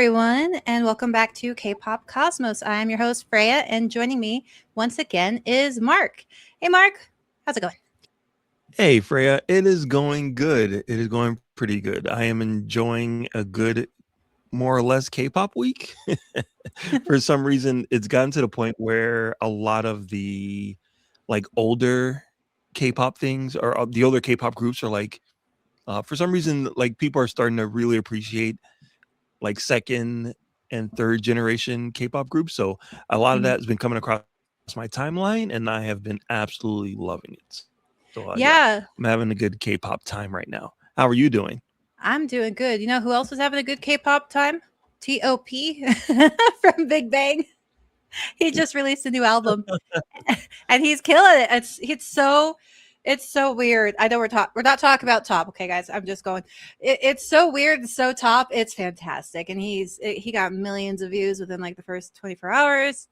everyone, and welcome back to K-Pop Cosmos. I am your host, Freyja, and joining me once again is Mark. Hey, Mark, how's it going? Hey, Freya, it is going good. It is going pretty good. I am enjoying a good, more or less K-pop week. For some reason, it's gotten to the point where a lot of the older K-pop things or the older K-pop groups are for some reason, people are starting to really appreciate second and third generation K-pop groups. So a lot of that has been coming across my timeline, and I have been absolutely loving it. So yeah, Yeah, I'm having a good K-pop time right now. How are you doing? I'm doing good. You know who else is having a good K-pop time? T.O.P. from Big Bang. He just released a new album, and he's killing it. It's so weird. I know we're not talking about top, okay, guys. I'm just going. It's so weird, and so top. It's fantastic, and he got millions of views within like the first 24 hours.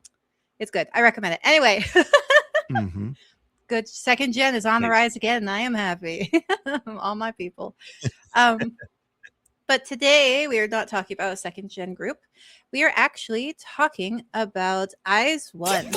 It's good. I recommend it. Anyway, Mm-hmm. good second gen is on the Nice. rise again. And I am happy. All my people. Um, but today we are not talking about a second gen group. We are actually talking about IZONE.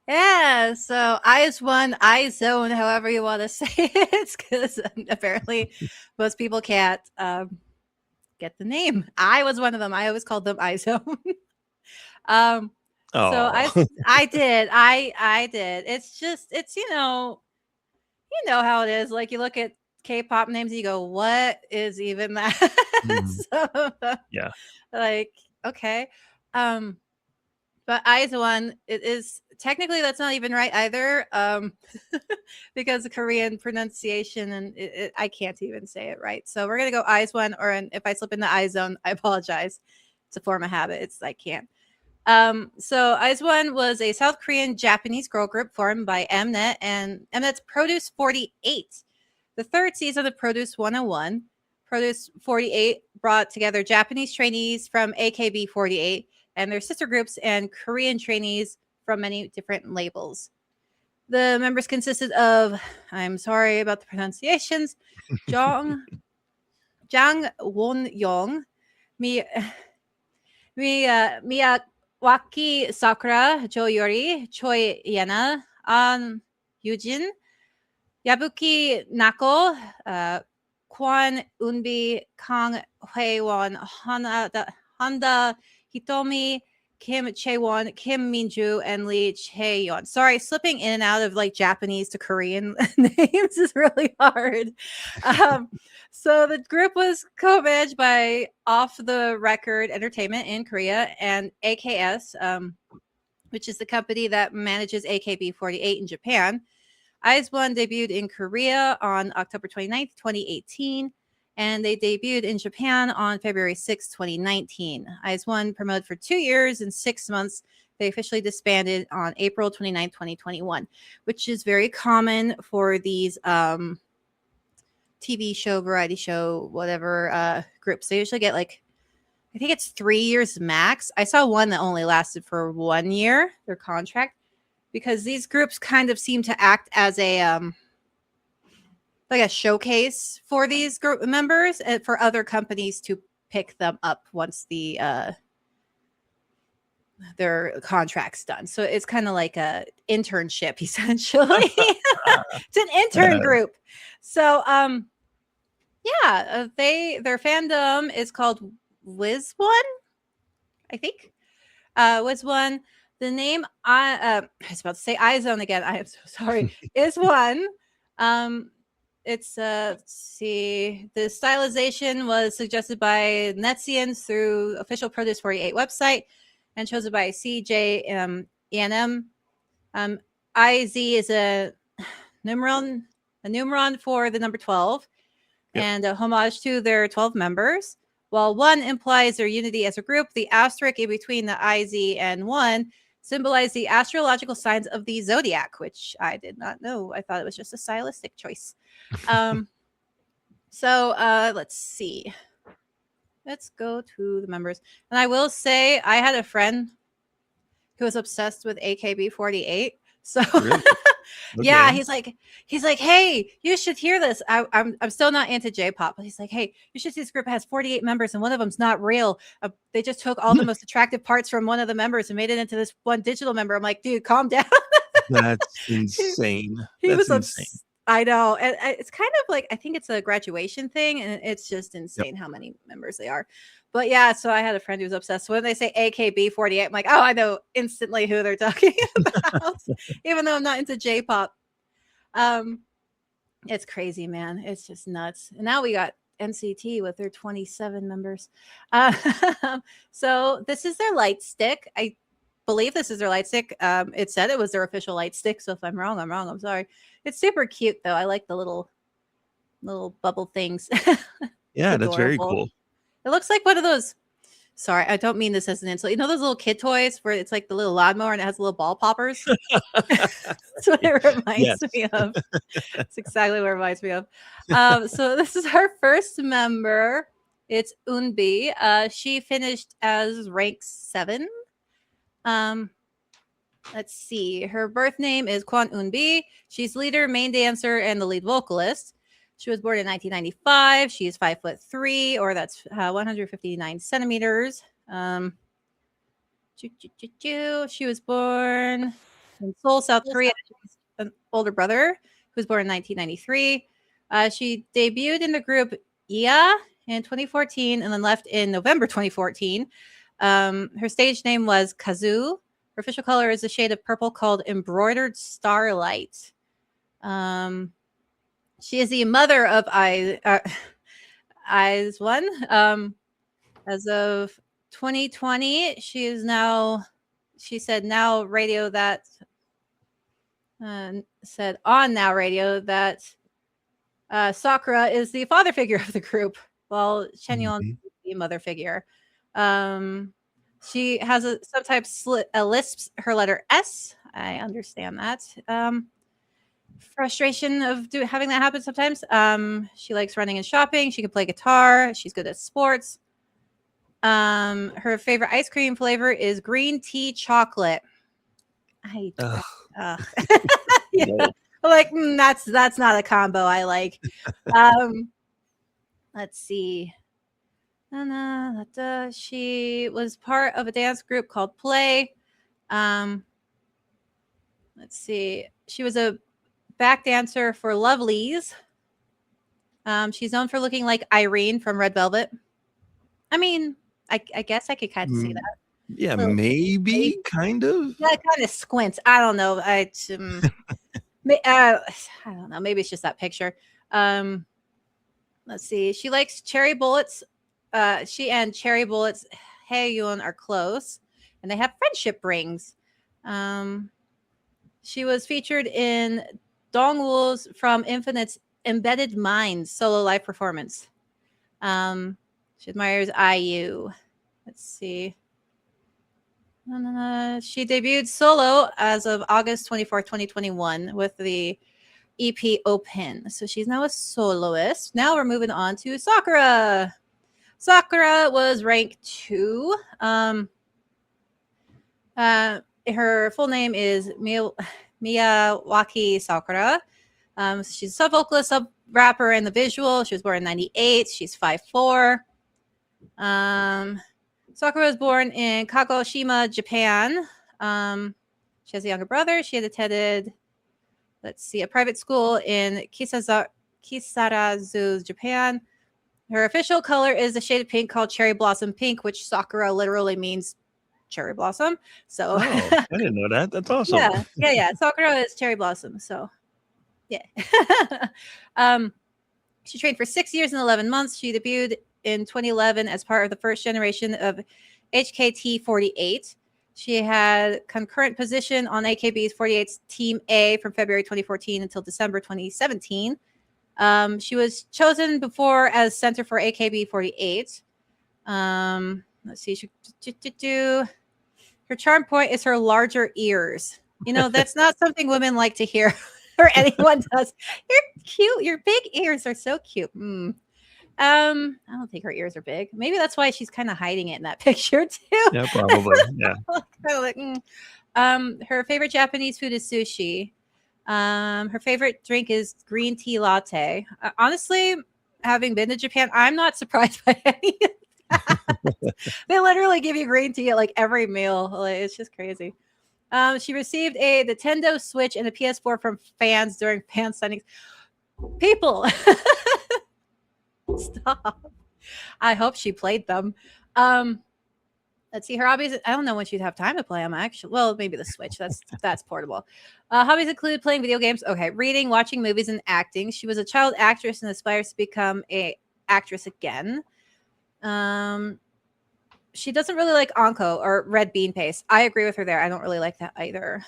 Yeah, so IZONE, however you want to say it, because apparently most people can't get the name. I was one of them. I always called them IZONE. um, so Oh, I did. I did. It's just it's you know how it is. Like you look at K-pop names, and you go, "What is even that?" mhm. so, Yeah. like, okay. Um, but IZONE, it is technically that's not even right either, because the Korean pronunciation and I can't even say it right. So we're gonna go IZONE, or if I slip into IZONE, I apologize. It's a form of habit. I can't. So IZONE was a South Korean Japanese girl group formed by Mnet and Mnet's Produce 48. The third season of Produce 101, Produce 48 brought together Japanese trainees from AKB 48 and their sister groups and Korean trainees from many different labels. The members consisted of, I'm sorry about the pronunciations, Jang, Jang Wonyoung, Mi, Miyawaki Sakura, Jo Yori, Choi Yena, An Yujin, Yabuki Nako, Kwon Unbi, Kang Hwaewon, Honda Hitomi, Kim Chaewon, Kim Minju, and Lee Chaeyeon. Sorry, slipping in and out of like Japanese to Korean names is really hard. Um, so the group was co-managed by Off the Record Entertainment in Korea and AKS, which is the company that manages AKB48 in Japan. IZONE debuted in Korea on October 29th, 2018, and they debuted in Japan on February 6th, 2019. IZONE promoted for 2 years and 6 months. They officially disbanded on April 29th, 2021, which is very common for these TV show, variety show, whatever groups. They usually get like, I think it's 3 years max. I saw one that only lasted for 1 year, their contract, because these groups kind of seem to act as a like a showcase for these group members and for other companies to pick them up once their contract's done. So it's kind of like a internship essentially. It's an intern group. So yeah, their fandom is called WIZONE, I think. WIZONE. The name I was about to say IZONE again. I am so sorry. Is one. It's let's see. The stylization was suggested by Netsians through official Produce 48 website and chosen by CJ ENM. IZ is a numeron for the number 12. and a homage to their 12 members. While 1 implies their unity as a group, the asterisk in between the IZ and 1 symbolize the astrological signs of the zodiac, which I did not know. I thought it was just a stylistic choice. Let's see. Let's go to the members. And I will say, I had a friend who was obsessed with AKB48. So Really? yeah, Okay. he's like, hey, you should hear this. I'm still not into J-pop, but he's like, hey, you should see this group has 48 members and one of them's not real. They just took all the most attractive parts from one of the members and made it into this one digital member. I'm like, dude, calm down. That's insane. He That's was insane. I know. And it's kind of like, I think it's a graduation thing, and it's just insane how many members they are. But yeah, so I had a friend who was obsessed. When they say AKB48, I'm like, oh, I know instantly who they're talking about, even though I'm not into J-pop. It's crazy, man. It's just nuts. And now we got NCT with their 27 members. So this is their light stick. I believe this is their light stick. It said it was their official light stick. So if I'm wrong, I'm wrong. I'm sorry. It's super cute, though. I like the little bubble things. Yeah, that's very cool. It looks like one of those. Sorry, I don't mean this as an insult. You know those little kid toys where it's like the little lawnmower and it has little ball poppers? That's what it reminds me of. It's exactly what it reminds me of. So this is our first member. It's Eunbi. She finished as rank 7. Let's see. Her birth name is Kwon Eunbi. She's leader, main dancer, and the lead vocalist. She was born in 1995. She is 5'3", or that's 159 centimeters. She was born in Seoul, South Korea. She's an older brother who was born in 1993. She debuted in the group IA in 2014 and then left in November 2014. Her stage name was Kazu. Her official color is a shade of purple called Embroidered Starlight. She is the mother of IZONE. As of 2020, she is now, she said now radio that, said on now radio that Sakura is the father figure of the group, while Cheonyeon is the mother figure. She has sometimes lisps her letter S. I understand that. Frustration of having that happen sometimes. She likes running and shopping. She can play guitar. She's good at sports. Her favorite ice cream flavor is green tea chocolate. Yeah. No. Like that's not a combo I like. Let's see. She was part of a dance group called Play. Let's see. She was a back dancer for Lovelies. She's known for looking like Irene from Red Velvet. I mean, I guess I could kind of see that. Yeah, maybe kind of. Yeah, kind of squints. I don't know. I don't know. Maybe it's just that picture. Let's see. She likes cherry bullets. She and Cherry Bullets Haeyoon are close, and they have friendship rings. She was featured in Dongwoo's From Infinite's Embedded Minds solo live performance. She admires IU. Let's see. She debuted solo as of August 24th, 2021 with the EP Open. So she's now a soloist. Now we're moving on to Sakura. Sakura was rank 2. Her full name is Miyawaki Sakura. She's a sub-vocalist, sub-rapper, and the visual. She was born in 98. She's 5'4". Sakura was born in Kagoshima, Japan. She has a younger brother. She had attended, a private school in Kisarazu, Japan. Her official color is a shade of pink called Cherry Blossom Pink, which Sakura literally means cherry blossom. So I didn't know that. That's awesome. Yeah. Sakura is cherry blossom. So yeah. She trained for 6 years and 11 months. She debuted in 2011 as part of the first generation of HKT48. She had concurrent position on AKB's 48's Team A from February 2014 until December 2017. She was chosen before as center for AKB48. Let's see. Her charm point is her larger ears. You know, that's not something women like to hear or anyone does. You're cute. Your big ears are so cute. I don't think her ears are big. Maybe that's why she's kind of hiding it in that picture too. Yeah, probably. Yeah. Her favorite Japanese food is sushi. Her favorite drink is green tea latte. Honestly, having been to Japan, I'm not surprised by any of that. They literally give you green tea at like every meal. Like, it's just crazy. She received a Nintendo Switch and a PS4 from fans during fan signings. People, stop. I hope she played them. Let's see, her hobbies. I don't know when she'd have time to play them, actually. Well, maybe the Switch. That's portable. Hobbies include playing video games. Okay, reading, watching movies, and acting. She was a child actress and aspires to become a actress again. She doesn't really like Anko or red bean paste. I agree with her there. I don't really like that either.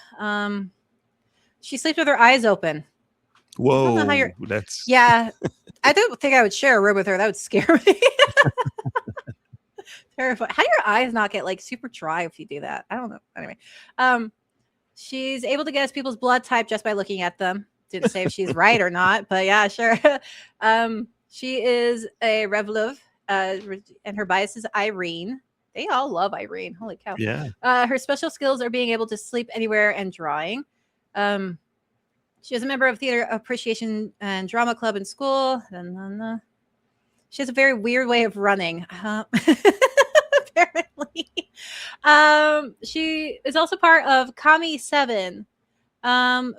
She sleeps with her eyes open. Whoa, that's yeah. I don't think I would share a room with her. That would scare me. Terrifying. How do your eyes not get like super dry if you do that? I don't know. Anyway, she's able to guess people's blood type just by looking at them. Didn't say if she's right or not, but yeah, sure. She is a Revlov, and her bias is Irene. They all love Irene. Holy cow. Yeah. Her special skills are being able to sleep anywhere and drawing. She is a member of Theater Appreciation and Drama Club in school. She has a very weird way of running. Apparently. She is also part of Kami 7,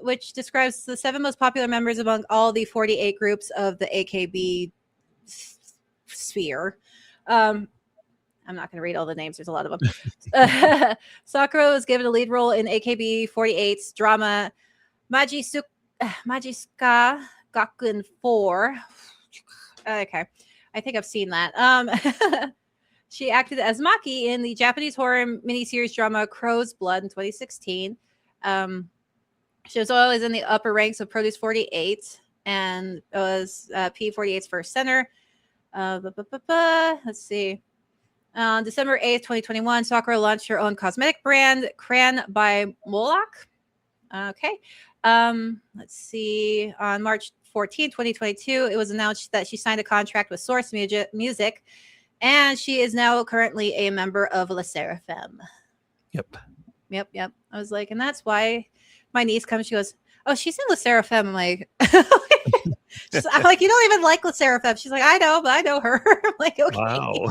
which describes the 7 most popular members among all the 48 groups of the AKB sphere. I'm not going to read all the names. There's a lot of them. Sakura was given a lead role in AKB48's drama Majiska Gakuen 4. Okay. I think I've seen that. She acted as Maki in the Japanese horror miniseries drama Crow's Blood in 2016. She was always in the upper ranks of Produce 48 and was P48's first center. Let's see. On December 8th, 2021, Sakura launched her own cosmetic brand, Cran by Moloch. Okay. Let's see. On March 14, 2022, it was announced that she signed a contract with Source Music, and she is now currently a member of LE SSERAFIM. Yep. I was like, and that's why my niece comes. She goes, "Oh, she's in LE SSERAFIM." I'm like, I'm like, you don't even like LE SSERAFIM. She's like, I know, but I know her. I'm like, okay. Wow.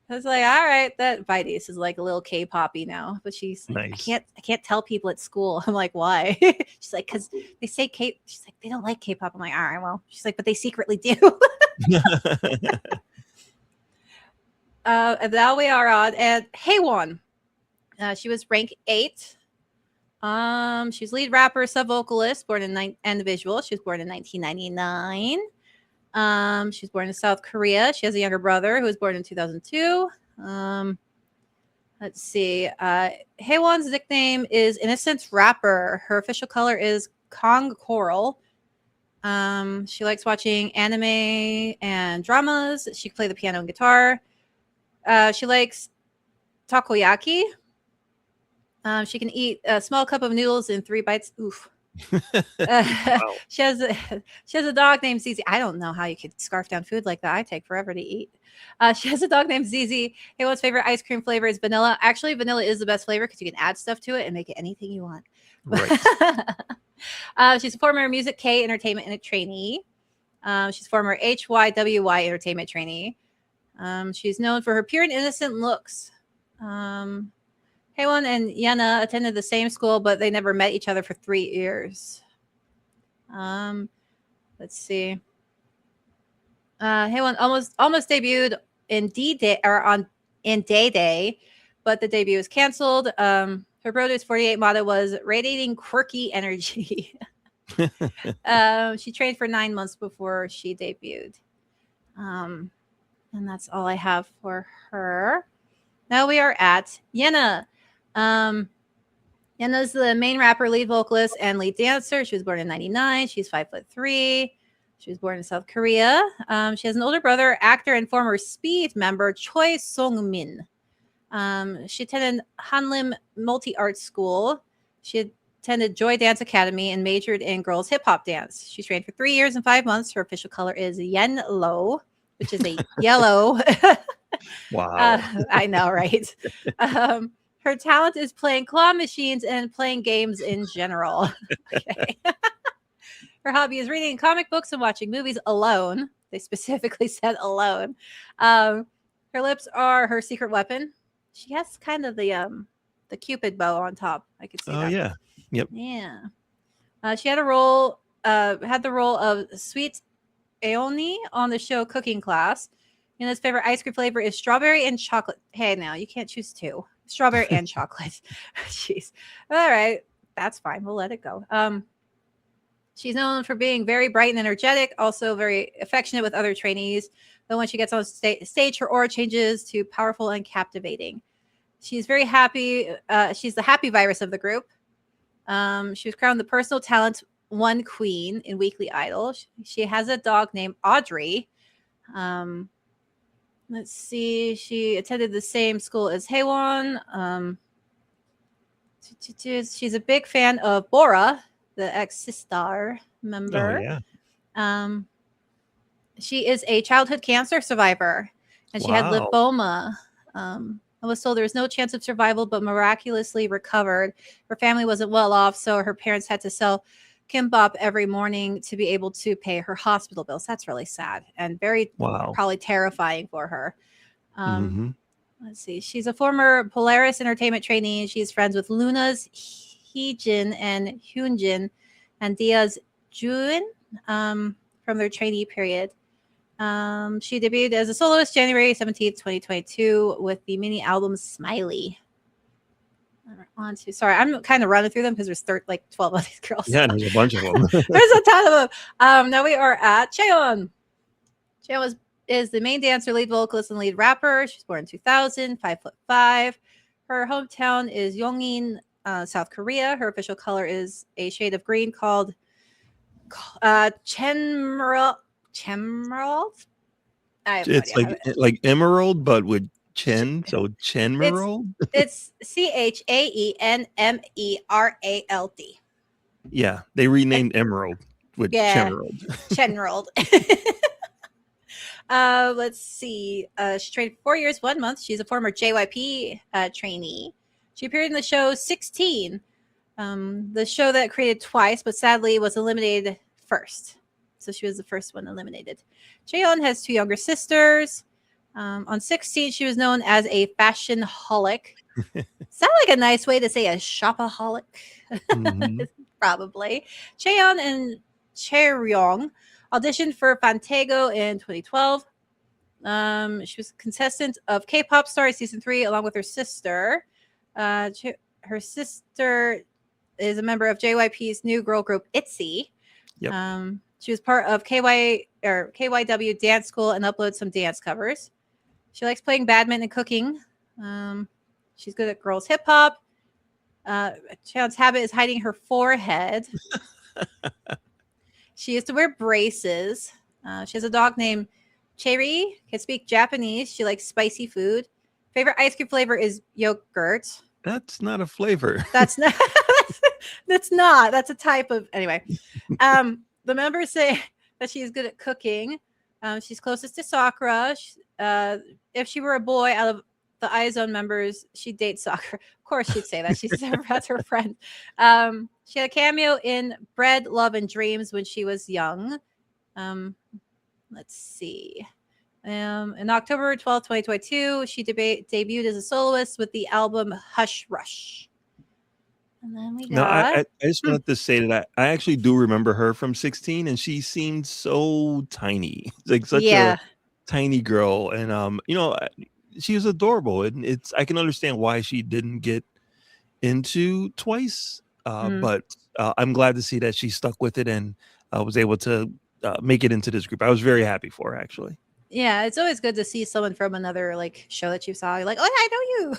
I was like, all right, that my niece is like a little K-poppy now, but she's like, nice. I can't tell people at school. I'm like, why? She's like, because they say K. She's like, they don't like K-pop. I'm like, all right, well. She's like, but they secretly do. And now we are on and Haewon. She was rank 8. She's lead rapper, sub vocalist, born in and visual. She was born in 1999. She was born in South Korea. She has a younger brother who was born in 2002. Let's see. Haewon's nickname is Innocent Rapper. Her official color is Kong Coral. She likes watching anime and dramas. She can play the piano and guitar. She likes takoyaki. She can eat a small cup of noodles in 3 bites. Oof. Wow. She has a dog named Zizi. I don't know how you could scarf down food like that. I take forever to eat. She has a dog named Zizi. Haewon's favorite ice cream flavor is vanilla. Actually, vanilla is the best flavor because you can add stuff to it and make it anything you want. Right. She's a former Music K Entertainment and a trainee. She's former HYWY Entertainment trainee. She's known for her pure and innocent looks. Haewon and Yena attended the same school, but they never met each other for 3 years. Let's see. Haewon almost debuted in D-Day or in Day Day, but the debut was canceled. Her Produce 48 motto was radiating quirky energy. She trained for 9 months before she debuted. And that's all I have for her. Now we are at Yena. Yena's the main rapper, lead vocalist, and lead dancer. She was born in 99. She's 5'3". She was born in South Korea. She has an older brother, actor and former Speed member Choi Song-min. She attended Hanlim Multi-Art School. She attended Joy Dance Academy and majored in girls hip hop dance. She trained for 3 years and 5 months. Her official color is Yenlo, which is a yellow. Wow. I know, right? Her talent is playing claw machines and playing games in general. Okay. Her hobby is reading comic books and watching movies alone. They specifically said alone. Her lips are her secret weapon. She has kind of the Cupid bow on top. I could see that. Oh yeah. Yep. Yeah. She had a role. Had the role of Sweet Aoni on the show Cooking Class. And his favorite ice cream flavor is strawberry and chocolate. Hey, now you can't choose two. Strawberry and chocolate. Jeez. All right. That's fine. We'll let it go. She's known for being very bright and energetic, also very affectionate with other trainees. But when she gets on stage, her aura changes to powerful and captivating. She's very happy. She's the happy virus of the group. She was crowned the personal talent one queen in Weekly Idol. She has a dog named Audrey. Let's see. She attended the same school as Haewon. She's a big fan of Bora, the ex-Sistar member. Oh yeah. She is a childhood cancer survivor, and she had Wow. lymphoma. I was told there was no chance of survival, but miraculously recovered. Her family wasn't well off, so her parents had to sell kimbap every morning to be able to pay her hospital bills. That's really sad and very Wow. probably terrifying for her. Mhm. Let's see. She's a former Polaris Entertainment trainee. She's friends with Luna's Heejin and Hyunjin and Dia's Jun from their trainee period. She debuted as a soloist January 17th, 2022 with the mini album Smiley. Sorry, I'm kind of running through them because there's like 12 of these girls. Yeah, there's a bunch of them. There's a ton of them. Now we are at Chaewon. Chaewon is the main dancer, lead vocalist, and lead rapper. She's born in 2000, 5'5". Her hometown is Yongin, South Korea. Her official color is a shade of green called Chemerald. It's like emerald, but with Chen, so Chenmerald. It's Chaenmerald. Yeah, they renamed Emerald with Chemerald. Chenmerald. Let's see. She trained for 4 years, 1 month. She's a former JYP trainee. She appeared in the show 16, the show that created Twice, but sadly was eliminated first. So she was the first one eliminated. Chaewon has 2 younger sisters. On 16, she was known as a fashion holic. Sound like a nice way to say a shopaholic? Mm-hmm. Probably. Chaeyeon and Chaeryong auditioned for Fantego in 2012. She was a contestant of K-Pop Star Season 3 along with her sister. Her sister is a member of JYP's new girl group ITZY. Yep. She was part of KYW Dance School and uploaded some dance covers. She likes playing badminton and cooking. She's good at girls hip hop. Chaeyeon's habit is hiding her forehead. She used to wear braces. She has a dog named Cherry. Can speak Japanese. She likes spicy food. Favorite ice cream flavor is yogurt. That's not a flavor. That's not. That's not. That's a type of. Anyway, the members say that she is good at cooking. She's closest to Sakura. If she were a boy out of the IZONE members, she'd date Sakura. Of course, she'd say that. That's her friend. She had a cameo in Bread, Love, and Dreams when she was young. Let's see. In October 12th, 2022, she debuted as a soloist with the album Hush Rush. And then we got... No, I just wanted to say that I actually do remember her from 16, and she seemed so tiny, like such a tiny girl, and she was adorable, and I can understand why she didn't get into Twice, but I'm glad to see that she stuck with it and was able to make it into this group. I was very happy for her, actually. Yeah, it's always good to see someone from another show that you saw. You're like, oh, I know you.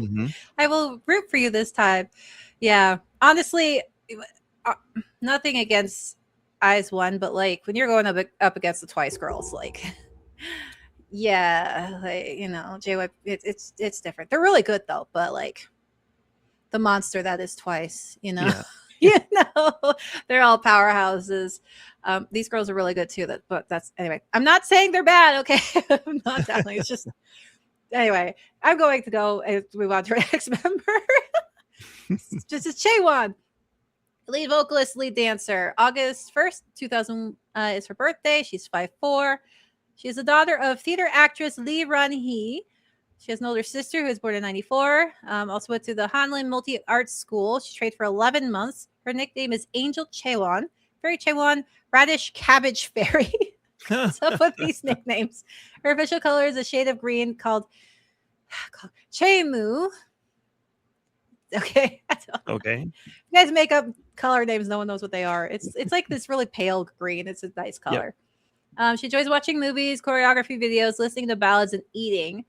Mm-hmm. I will root for you this time. Yeah, honestly, nothing against IZONE, but like when you're going up against the Twice girls, like yeah, like, you know, JYP, it's different. They're really good though, but like the monster that is Twice, you know. Yeah. You know, they're all powerhouses. These girls are really good too. But that's anyway. I'm not saying they're bad. Okay, I'm not definitely. It's just anyway. I'm going to go and move on to our next member. This is Chaewon, lead vocalist, lead dancer. August 1st, 2000 is her birthday. She's 5'4". She is the daughter of theater actress Lee Run-hee. She has an older sister who was born in 94. Also went to the Hanlin Multi-Arts School. She trained for 11 months. Her nickname is Angel Chaewon. Fairy Chaewon, Radish Cabbage Fairy. What's up with these nicknames? Her official color is a shade of green called Chaemu. Okay. Okay. You guys make up color names. No one knows what they are. It's like this really pale green. It's a nice color. Yep. She enjoys watching movies, choreography videos, listening to ballads, and eating.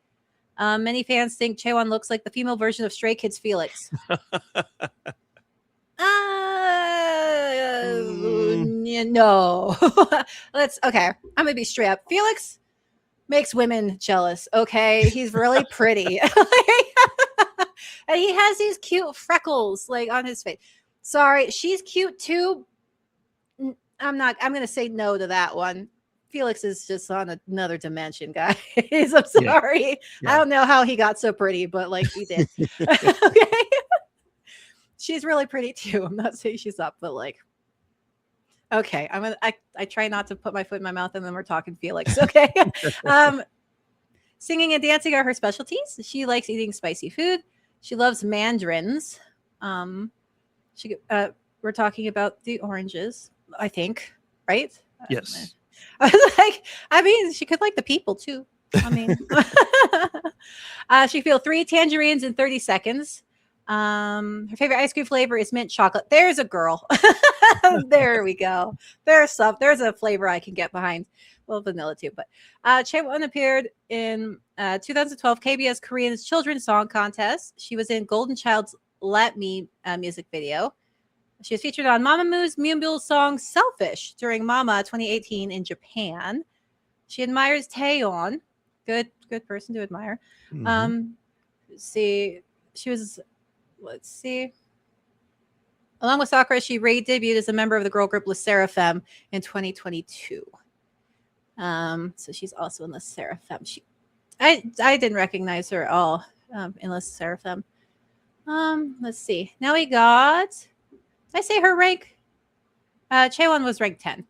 Many fans think Chaewon looks like the female version of Stray Kids Felix. No. Okay. I'm gonna be straight up. Felix makes women jealous. Okay, he's really pretty, and he has these cute freckles like on his face. Sorry, she's cute too. I'm gonna say no to that one. Felix is just on another dimension, guys. I'm sorry. Yeah. I don't know how he got so pretty, but like he did. Okay. She's really pretty too. I'm not saying she's up, but like, okay. I try not to put my foot in my mouth and then we're talking Felix. Okay. Singing and dancing are her specialties. She likes eating spicy food. She loves mandarins. We're talking about the oranges, I think, right? Yes. I was like, I mean, she could like the people too. I mean, she feel 3 tangerines in 30 seconds. Her favorite ice cream flavor is mint chocolate. There's a girl. There we go. There's a flavor I can get behind. Well, vanilla too, but Chaewon appeared in 2012 KBS Korean Children's Song Contest. She was in Golden Child's Let Me music video. She was featured on Mamamoo's Moonbill's song Selfish during Mama 2018 in Japan. She admires Taeyeon. Good person to admire. Mm-hmm. Let's see. Along with Sakura, she debuted as a member of the girl group LE SSERAFIM in 2022. So she's also in LE SSERAFIM. I didn't recognize her at all in LE SSERAFIM. Let's see. Now we got... Did I say her rank? Chaewon was ranked 10.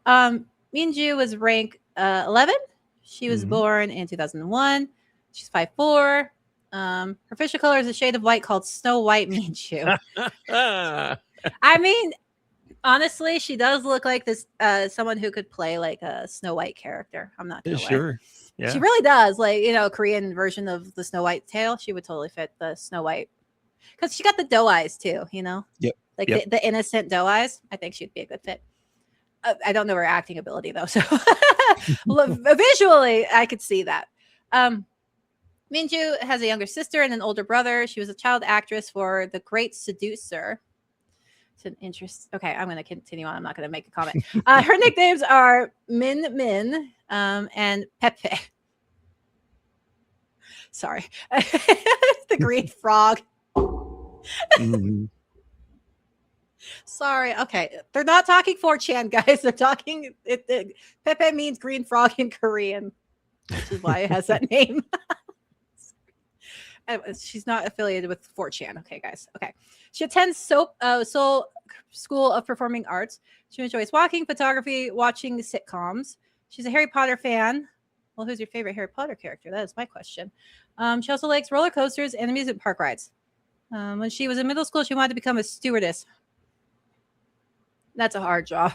Minju was ranked 11. She was born in 2001. She's 5'4". Her official color is a shade of white called Snow White Minju. I mean, honestly, she does look like this someone who could play like a Snow White character. I'm not gonna lie. Sure. Yeah. She really does. Like, you know, a Korean version of the Snow White tale. She would totally fit the Snow White. Because she got the doe eyes too, you know? Yep. Like the innocent doe eyes. I think she'd be a good fit. I don't know her acting ability though. So visually, I could see that. Minju has a younger sister and an older brother. She was a child actress for The Great Seducer. It's an interest. Okay, I'm going to continue on. I'm not going to make a comment. Her nicknames are Min and Pepe. Sorry. The green frog. Mm-hmm. Sorry. Okay. They're not talking 4chan, guys. They're talking... Pepe means green frog in Korean, which is why it has that name. She's not affiliated with 4chan. Okay, guys. Okay. She attends Seoul School of Performing Arts. She enjoys walking, photography, watching sitcoms. She's a Harry Potter fan. Well, who's your favorite Harry Potter character? That is my question. She also likes roller coasters and amusement park rides. When she was in middle school, she wanted to become a stewardess. That's a hard job.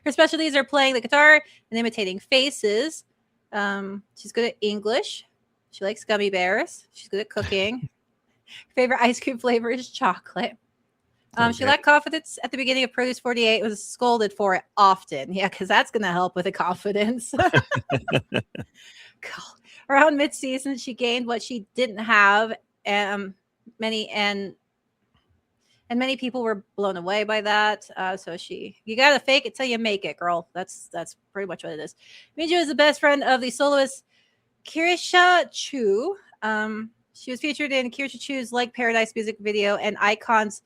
Her specialties are playing the guitar and imitating faces. She's good at English. She likes gummy bears. She's good at cooking. Her favorite ice cream flavor is chocolate. She lacked confidence at the beginning of Produce 48. Was scolded for it often. Yeah, because that's going to help with the confidence. Around mid-season, she gained what she didn't have. Many and many people were blown away by that. So you gotta fake it till you make it, girl. That's pretty much what it is. Minju is the best friend of the soloist Kirisha Chu. She was featured in Kirisha Chu's Like Paradise music video and Icon's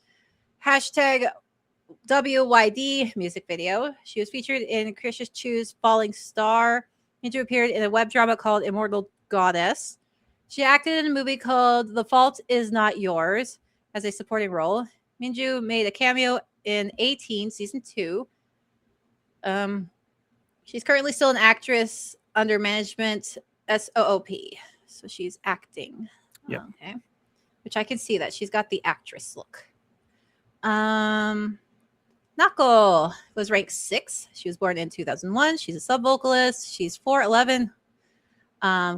hashtag WYD music video. She was featured in Kirisha Chu's Falling Star. Minju appeared in a web drama called Immortal Goddess. She acted in a movie called The Fault Is Not Yours as a supporting role. Minju made a cameo in 18 season 2. She's currently still an actress under management SOOP. So she's acting. Yeah. Okay. Which I can see that she's got the actress look. Nako was ranked 6. She was born in 2001. She's a sub vocalist. She's 4'11".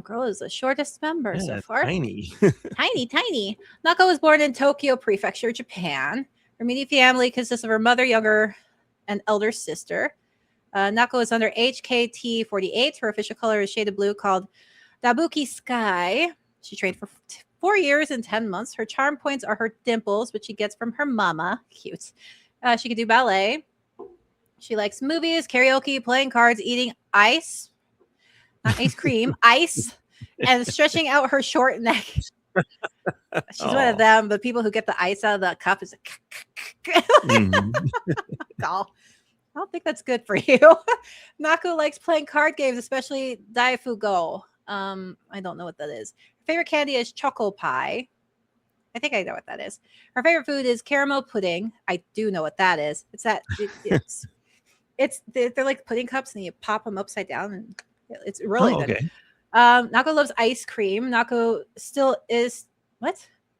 Girl is the shortest member so far. Tiny. tiny. Nako was born in Tokyo Prefecture, Japan. Her immediate family consists of her mother, younger and elder sister. Nako is under HKT48. Her official color is shaded blue called Dabuki Sky. She trained for 4 years and 10 months. Her charm points are her dimples, which she gets from her mama. Cute. She can do ballet. She likes movies, karaoke, playing cards, eating ice. Not ice cream, ice, and stretching out her short neck. She's one of them, the people who get the ice out of the cup is like, I don't think that's good for you. Nako likes playing card games, especially Daifugo. I don't know what that is. Her favorite candy is choco pie. I think I know what that is. Her favorite food is caramel pudding. I do know what that is. It's that they're like pudding cups and you pop them upside down and it's really good. Okay. Nako loves ice cream. Nako skill is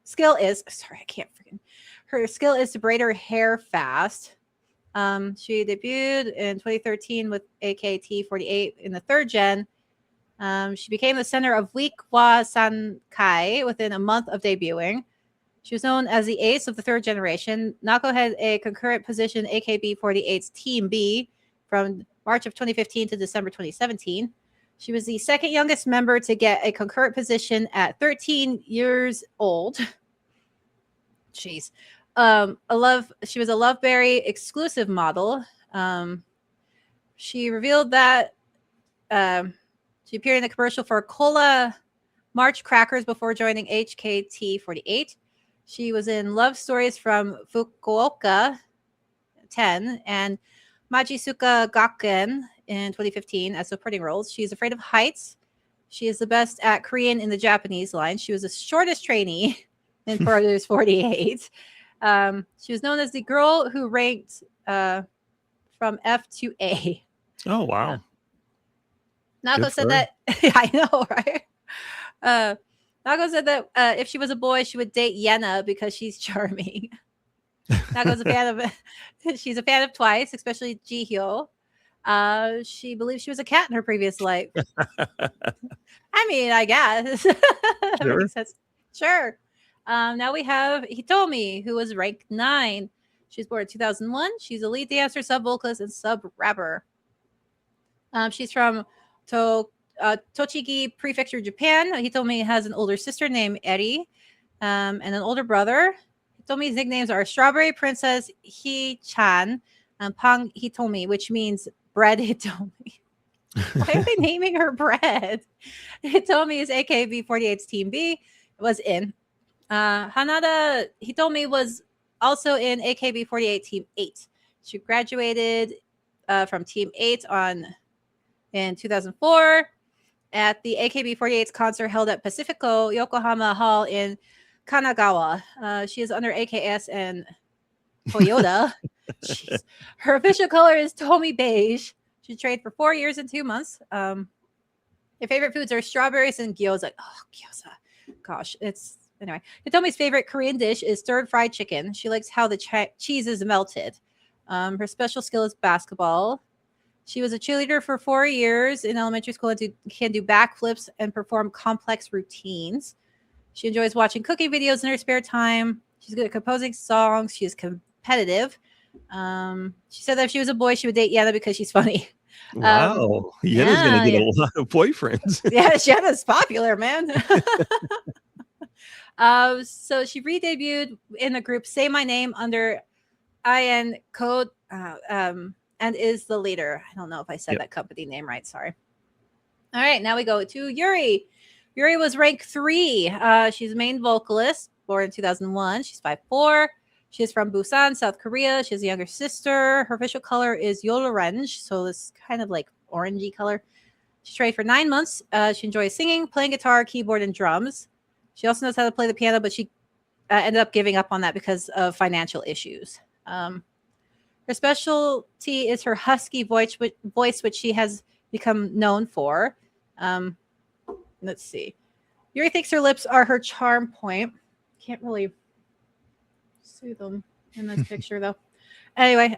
sorry, I can't freaking. Her skill is to braid her hair fast. She debuted in 2013 with AKT48 in the 3rd gen. She became the center of Weekwa Sankai within a month of debuting. She was known as the ace of the 3rd generation. Nako had a concurrent position AKB48's Team B from March of 2015 to December 2017. She was the 2nd youngest member to get a concurrent position at 13 years old. Jeez. She was a Loveberry exclusive model. She revealed that she appeared in a commercial for Cola March Crackers before joining HKT48. She was in Love Stories from Fukuoka 10 and Majisuka Gakuen in 2015 as supporting roles. She's afraid of heights. She is the best at Korean in the Japanese line. She was the shortest trainee in Brothers 48. She was known as the girl who ranked from F to A. Oh, wow. Nako said that, I know, right? Nako said that if she was a boy, she would date Yena because she's charming. Nako's a fan of, she's a fan of Twice, especially Jihyo. She believes she was a cat in her previous life. I mean, I guess. Sure. Makes sense. Sure. Now we have Hitomi, who was ranked 9. She was born in 2001. She's a lead dancer, sub-vocalist, and sub-rapper. She's from Tochigi Prefecture, Japan. Hitomi has an older sister named Eri and an older brother. Hitomi's nicknames are Strawberry Princess Hi-chan and Pang Hitomi, which means bread Hitomi. Why are they naming her bread? Hitomi is AKB48's Team B. Was in. Hanada Hitomi was also in AKB48 Team 8. She graduated from Team 8 in 2004 at the AKB48's concert held at Pacifico Yokohama Hall in Kanagawa. She is under AKS and Toyota. Her official color is Tomi Beige. She trained for 4 years and 2 months. Her favorite foods are strawberries and gyoza. Oh, gyoza. Gosh, anyway. Hitomi's favorite Korean dish is stir fried chicken. She likes how the cheese is melted. Her special skill is basketball. She was a cheerleader for 4 years in elementary school and can do backflips and perform complex routines. She enjoys watching cooking videos in her spare time. She's good at composing songs. She is competitive. She said that if she was a boy, she would date Yana because she's funny. Wow. Yena's going to get a lot of boyfriends. Yeah, Yena's popular, man. So she re-debuted in the group Say My Name under IN code and is the leader. I don't know if I said that company name right. Sorry. All right, now we go to Yuri. Yuri was ranked 3. She's a main vocalist, born in 2001. She's 5'4". She's from Busan, South Korea. She has a younger sister. Her official color is orange, so this kind of like orangey color. She trained for 9 months. She enjoys singing, playing guitar, keyboard, and drums. She also knows how to play the piano, but she ended up giving up on that because of financial issues. Her specialty is her husky voice, which she has become known for. Let's see. Yuri thinks her lips are her charm point. Can't really see them in this picture though. Anyway,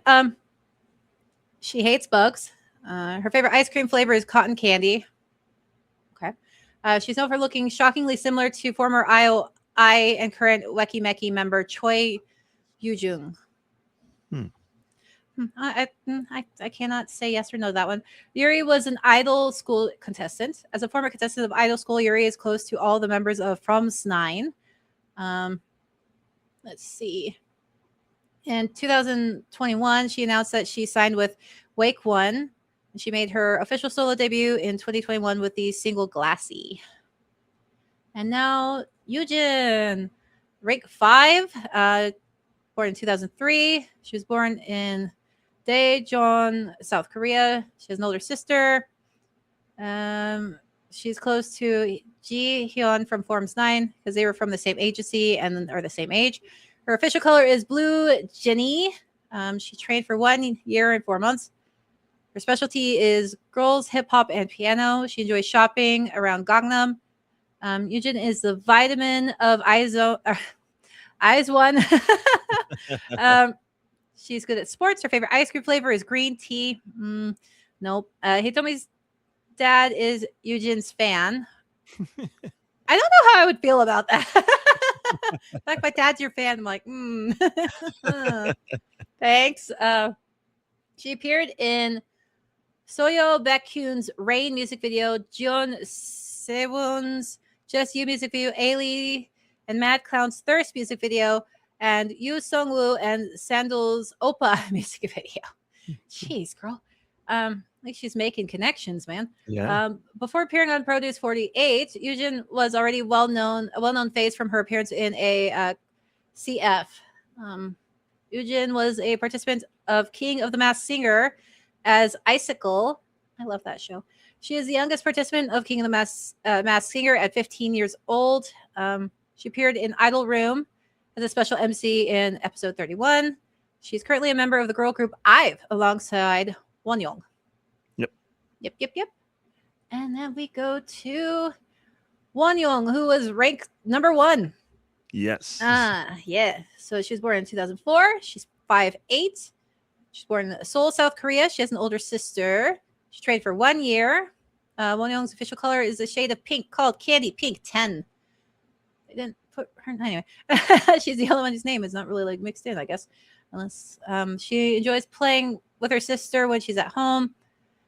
she hates bugs. Her favorite ice cream flavor is cotton candy. Okay. She's known for looking shockingly similar to former IOI and current Weki Meki member Choi Yujung. I cannot say yes or no to that one. Yuri was an idol school contestant. As a former contestant of idol school, Yuri is close to all the members of From's 9. Let's see. In 2021, she announced that she signed with Wake One. And she made her official solo debut in 2021 with the single Glassy. And now Yujin, rank 5, born in 2003. She was born in Daejeon, South Korea. She has an older sister. She's close to Ji Hyun from Forms 9 because they were from the same agency and are the same age. Her official color is blue Jenny. She trained for 1 year and 4 months. Her specialty is girls, hip hop, and piano. She enjoys shopping around Gangnam. Yujin is the vitamin of IZONE. She's good at sports. Her favorite ice cream flavor is green tea. Nope. Hitomi's dad is Yujin's fan. I don't know how I would feel about that. Like my dad's your fan. I'm like, thanks. She appeared in Soyo Baekhyun's Rain music video, Jeon Sewon's Just You music video, Ailey and Mad Clown's Thirst music video, and Yoo Sung-woo and Sandal's Oppa music video. Jeez, girl. Like she's making connections, man. Yeah. Before appearing on Produce 48, Yujin was already a well-known face from her appearance in a CF. Yujin was a participant of King of the Masked Singer as Icicle. I love that show. She is the youngest participant of King of the Masked Singer at 15 years old. She appeared in Idol Room as a special MC in episode 31. She's currently a member of the girl group IVE alongside Wonyoung. Yep. And then we go to Wonyoung, who was ranked number 1. Yes. Yeah. So she was born in 2004. She's 5'8". She's born in Seoul, South Korea. She has an older sister. She trained for 1 year. Wonyoung's official color is a shade of pink called Candy Pink 10. They didn't put her anyway. She's the only one whose name is not really like mixed in, I guess. Unless she enjoys playing with her sister when she's at home.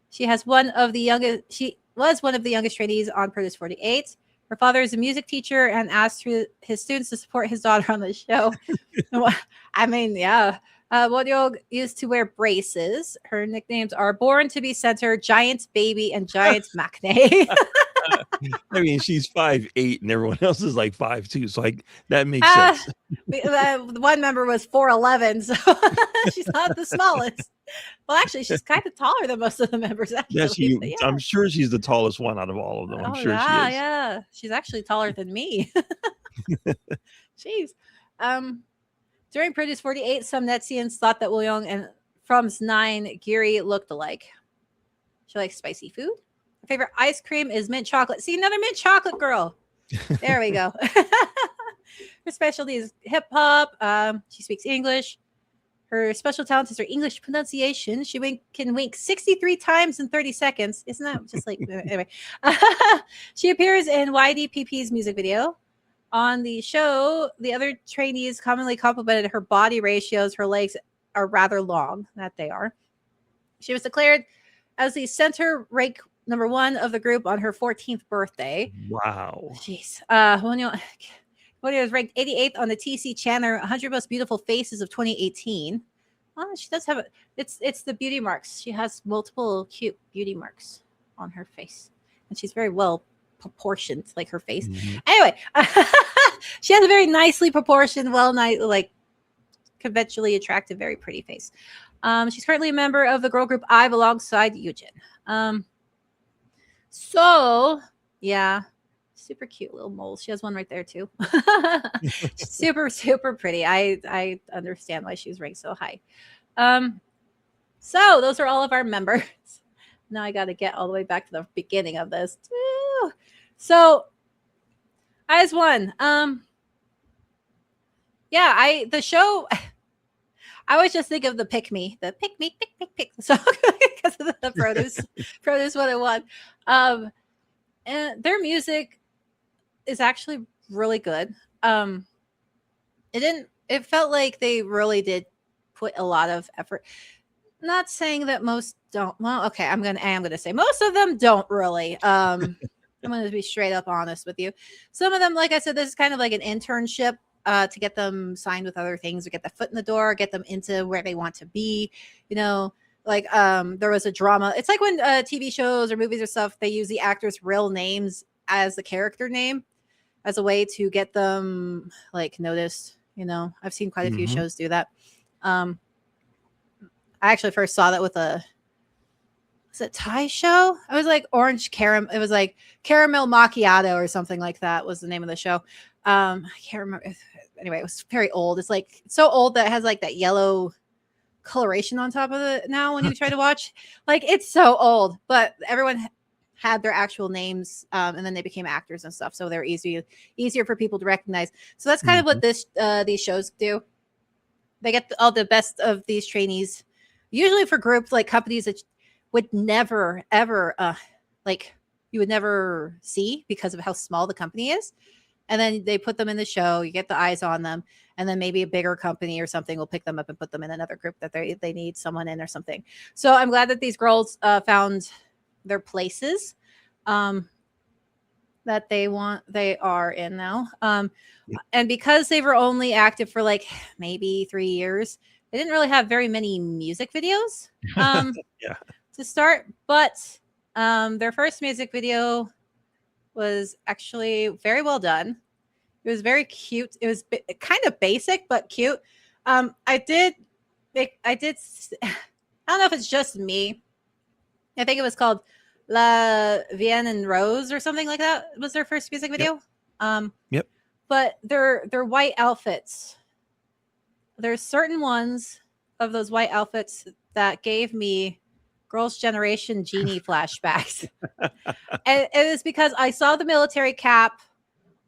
She was one of the youngest trainees on Produce 48. Her father is a music teacher and asked his students to support his daughter on the show. I mean, yeah. Wonyoung used to wear braces. Her nicknames are Born to be Center, Giant Baby, and Giant Maknae. I mean, she's 5'8", and everyone else is like 5'2", so like that makes sense. One member was 4'11", so she's not the smallest. Well, actually, she's kind of taller than most of the members. Actually, yeah, I'm sure she's the tallest one out of all of them. I'm sure she is. Yeah, she's actually taller than me. Jeez. During Produce 48, some Netsians thought that Wonyoung and From's 9 Giri looked alike. She likes spicy food. Her favorite ice cream is mint chocolate. See, another mint chocolate girl. There we go. Her specialty is hip hop. She speaks English. Her special talent is her English pronunciation. She can wink 63 times in 30 seconds. Isn't that just like, anyway. She appears in YDPP's music video. On the show, the other trainees commonly complimented her body ratios. Her legs are rather long, that they are. She was declared as the center rank number 1 of the group on her 14th birthday. Wow. Jeez. Wonyoung was ranked 88th on the TC Channel 100 Most Beautiful Faces of 2018. Oh, she does have it's the beauty marks. She has multiple cute beauty marks on her face, and she's very well proportioned, like her face. Mhm. Anyway, she has a very nicely proportioned, like conventionally attractive, very pretty face. She's currently a member of the girl group IVE alongside Yujin. So yeah, super cute little moles. She has one right there too. Super, super pretty. I understand why she's ranked so high. So those are all of our members. Now I got to get all the way back to the beginning of this. Woo! So IZ*ONE. Yeah, the show. I always just think of the pick me pick song because of the produce 101. And their music is actually really good. It felt like they really did put a lot of effort. Not saying that most don't. Well, okay, I am gonna say most of them don't really. I'm gonna be straight up honest with you. Some of them, like I said, this is kind of like an internship to get them signed with other things, or get the foot in the door, get them into where they want to be. You know, like there was a drama. It's like when TV shows or movies or stuff, they use the actors' real names as the character name as a way to get them like noticed. You know, I've seen quite a few shows do that. I actually first saw that with was it Thai show? I was like Orange Caramel. It was like Caramel Macchiato or something like that was the name of the show. I can't remember. Anyway, it was very old. It's like so old that it has like that yellow coloration on top of it now when you try to watch. Like it's so old, but everyone had their actual names, and then they became actors and stuff, so they're easier for people to recognize. So that's kind of what these shows do. They get all the best of these trainees, usually for groups like companies that would never ever like you would never see because of how small the company is. And then they put them in the show, you get the eyes on them, and then maybe a bigger company or something will pick them up and put them in another group that they need someone in or something. So I'm glad that these girls found their places that they are in now. And because they were only active for like maybe 3 years, they didn't really have very many music videos to start. But their first music video was actually very well done. It was very cute. It was kind of basic, but cute. I don't know if it's just me. I think it was called La Vienne and Rose or something like that was their first music video. Yep. But their white outfits, there's certain ones of those white outfits that gave me Girls' Generation Genie flashbacks. And it is because I saw the military cap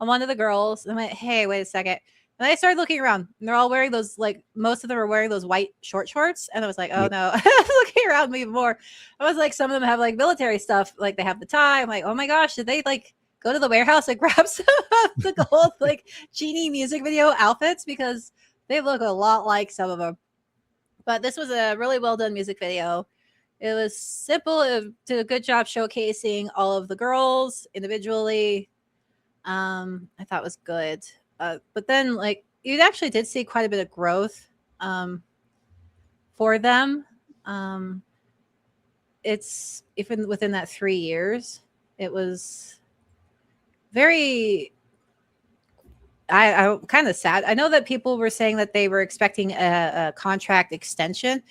on one of the girls and I went, hey, wait a second. And I started looking around and they're all wearing those, like most of them are wearing those white short shorts. And I was like, oh no, I was looking around me more. I was like, some of them have like military stuff. Like they have the tie. I'm like, oh my gosh, did they like go to the warehouse and grab some of the gold like Genie music video outfits? Because they look a lot like some of them. But this was a really well done music video. It was simple. It did a good job showcasing all of the girls individually. I thought it was good. But then, like, you actually did see quite a bit of growth for them. It's even within that 3 years, it was very. I'm kind of sad. I know that people were saying that they were expecting a contract extension.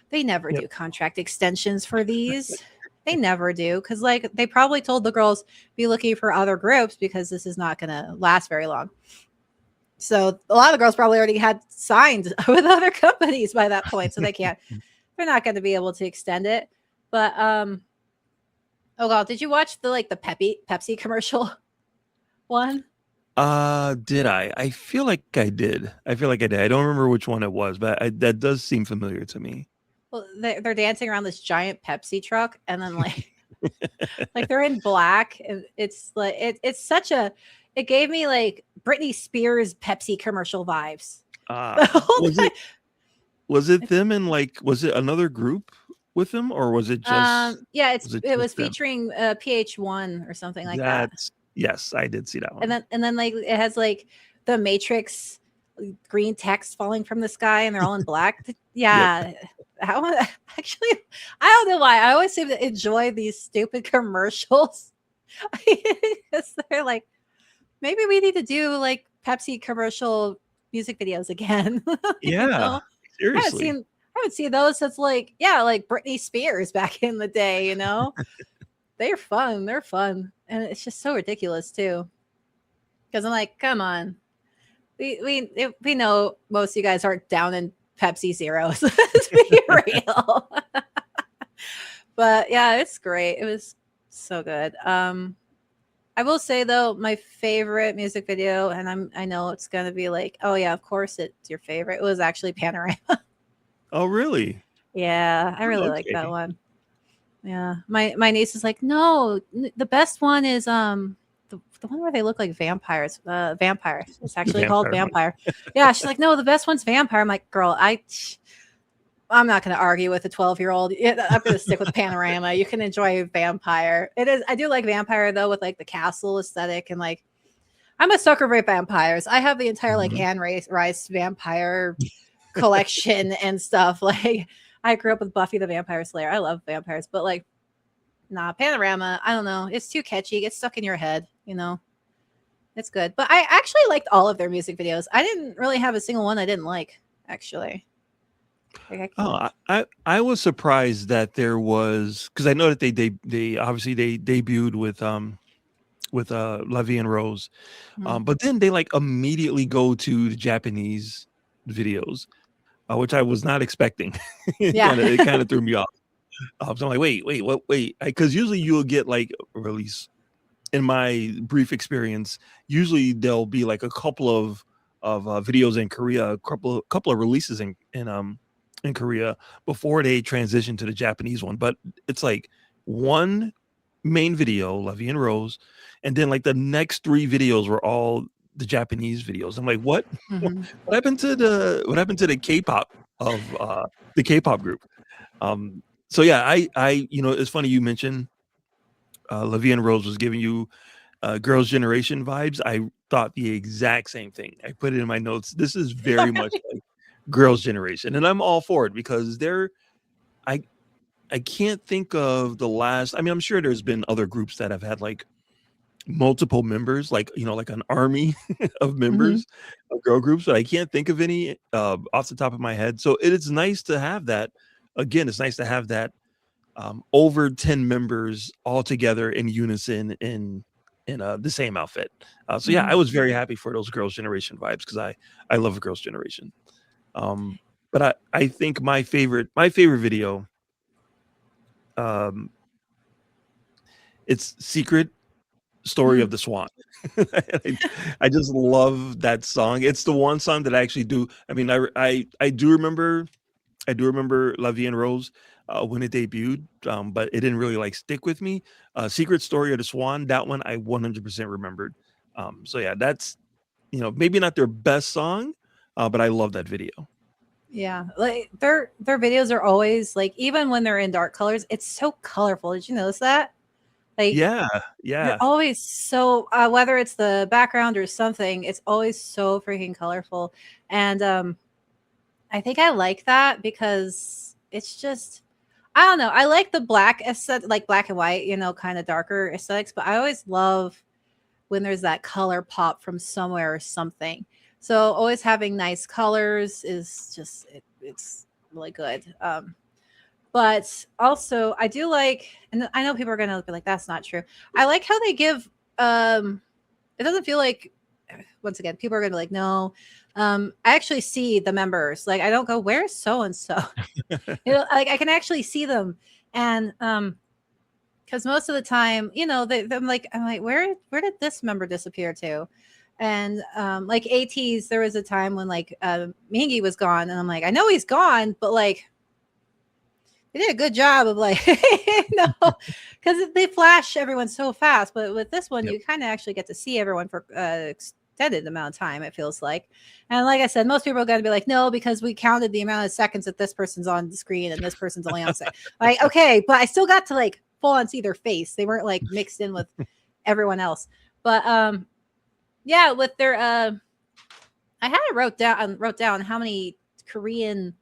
They never do contract extensions for these. They never do, because like they probably told the girls be looking for other groups because this is not going to last very long. So a lot of the girls probably already had signed with other companies by that point, so they can't. They're not going to be able to extend it. But oh god, did you watch the Pepsi commercial one? Did I? I feel like I did. I don't remember which one it was, but that does seem familiar to me. Well, they're dancing around this giant Pepsi truck, and then like they're in black. And it's like it's such a. It gave me like Britney Spears Pepsi commercial vibes. Was it them and like was it another group with them, or was it just? It was featuring PH1 or something like that. Yes, I did see that one. And then like it has like the Matrix green text falling from the sky and they're all in black. Yep. Yeah. Actually, I don't know why. I always seem to enjoy these stupid commercials. Because they're like, maybe we need to do like Pepsi commercial music videos again. You Yeah. know? I Seriously. haven't seen those since like Britney Spears back in the day, you know? They're fun. They're fun. And it's just so ridiculous too. Because I'm like, come on. We know most of you guys aren't down in Pepsi Zeros. Let's be real. But yeah, it's great. It was so good. I will say though, my favorite music video, and I know it's gonna be like, oh yeah, of course it's your favorite. It was actually Panorama. Oh, really? Yeah, I really like that Okay. one. Yeah, my niece is like, no, the best one is the one where they look like vampires. Vampire. It's The actually called vampire one. Vampire. Yeah, she's like, no, the best one's Vampire. I'm like, girl, I'm not going to argue with a 12-year-old. I'm going to stick with Panorama. You can enjoy Vampire. It is. I do like Vampire though, with like the castle aesthetic and like, I'm a sucker for vampires. I have the entire like Mhm. Anne Rice vampire collection and stuff. Like, I grew up with Buffy the Vampire Slayer. I love vampires, but like, nah, Panorama. I don't know. It's too catchy. It gets stuck in your head. You know, it's good. But I actually liked all of their music videos. I didn't really have a single one I didn't like. Actually, like, Oh, I was surprised that there was, because I know that they obviously they debuted with Levy and Rose, but then they like immediately go to the Japanese videos, which I was not expecting. yeah. It kind of threw me off. So I'm like, wait, what? Wait, because usually you'll get like a release. In my brief experience, usually there'll be like a couple of videos in Korea, a couple of releases in Korea before they transition to the Japanese one. But it's like one main video, Levy and Rose, and then like the next three videos were all the Japanese videos. I'm like, what? Mhm. What happened to the K-pop of the K-pop group? So yeah, I it's funny you mentioned Levy and Rose was giving you Girls' Generation vibes. I thought the exact same thing. I put it in my notes. This is very much like Girls' Generation, and I'm all for it because I I can't think of the last. I mean, I'm sure there's been other groups that have had like multiple members, like like an army of Mhm. members of girl groups, but I can't think of any off the top of my head. So it is nice to have that. Again, it's nice to have that over 10 members all together in unison in the same outfit. So yeah, I Mhm. was very happy for those Girls' Generation vibes because I love Girls' Generation. Um, but I think my favorite video, um, it's Secret Story of Mm. the Swan. I, I just love that song. It's the one song that I actually do. I mean, I do remember La Vie en Rose when it debuted, but it didn't really like stick with me. Secret Story of the Swan, that one I 100% remembered. So yeah, that's maybe not their best song, but I love that video. Yeah, like their videos are always like, even when they're in dark colors, it's so colorful. Did you notice that? Like, Yeah, they're yeah. always so whether it's the background or something, it's always so freaking colorful. And I think I like that because it's just, I don't know. I like the black aesthetic, like black and white, kind of darker aesthetics, but I always love when there's that color pop from somewhere or something. So always having nice colors is just it's really good. But also I do like, and I know people are gonna be like, that's not true. I like how they give it doesn't feel like, once again, people are gonna be like, no. I actually see the members. Like, I don't go, where's so and so? Like, I can actually see them. And because most of the time, I'm like, where did this member disappear to? And like ATs, there was a time when like Mingy was gone, and I'm like, I know he's gone, but like they did a good job of like, because they flash everyone so fast. But with this one, Yep. you kind of actually get to see everyone for extended amount of time. It feels like, and like I said, most people are going to be like, no, because we counted the amount of seconds that this person's on the screen and this person's only on set. Like, okay, but I still got to like full on see their face. They weren't like mixed in with everyone else. But yeah, with their I had it wrote down how many Korean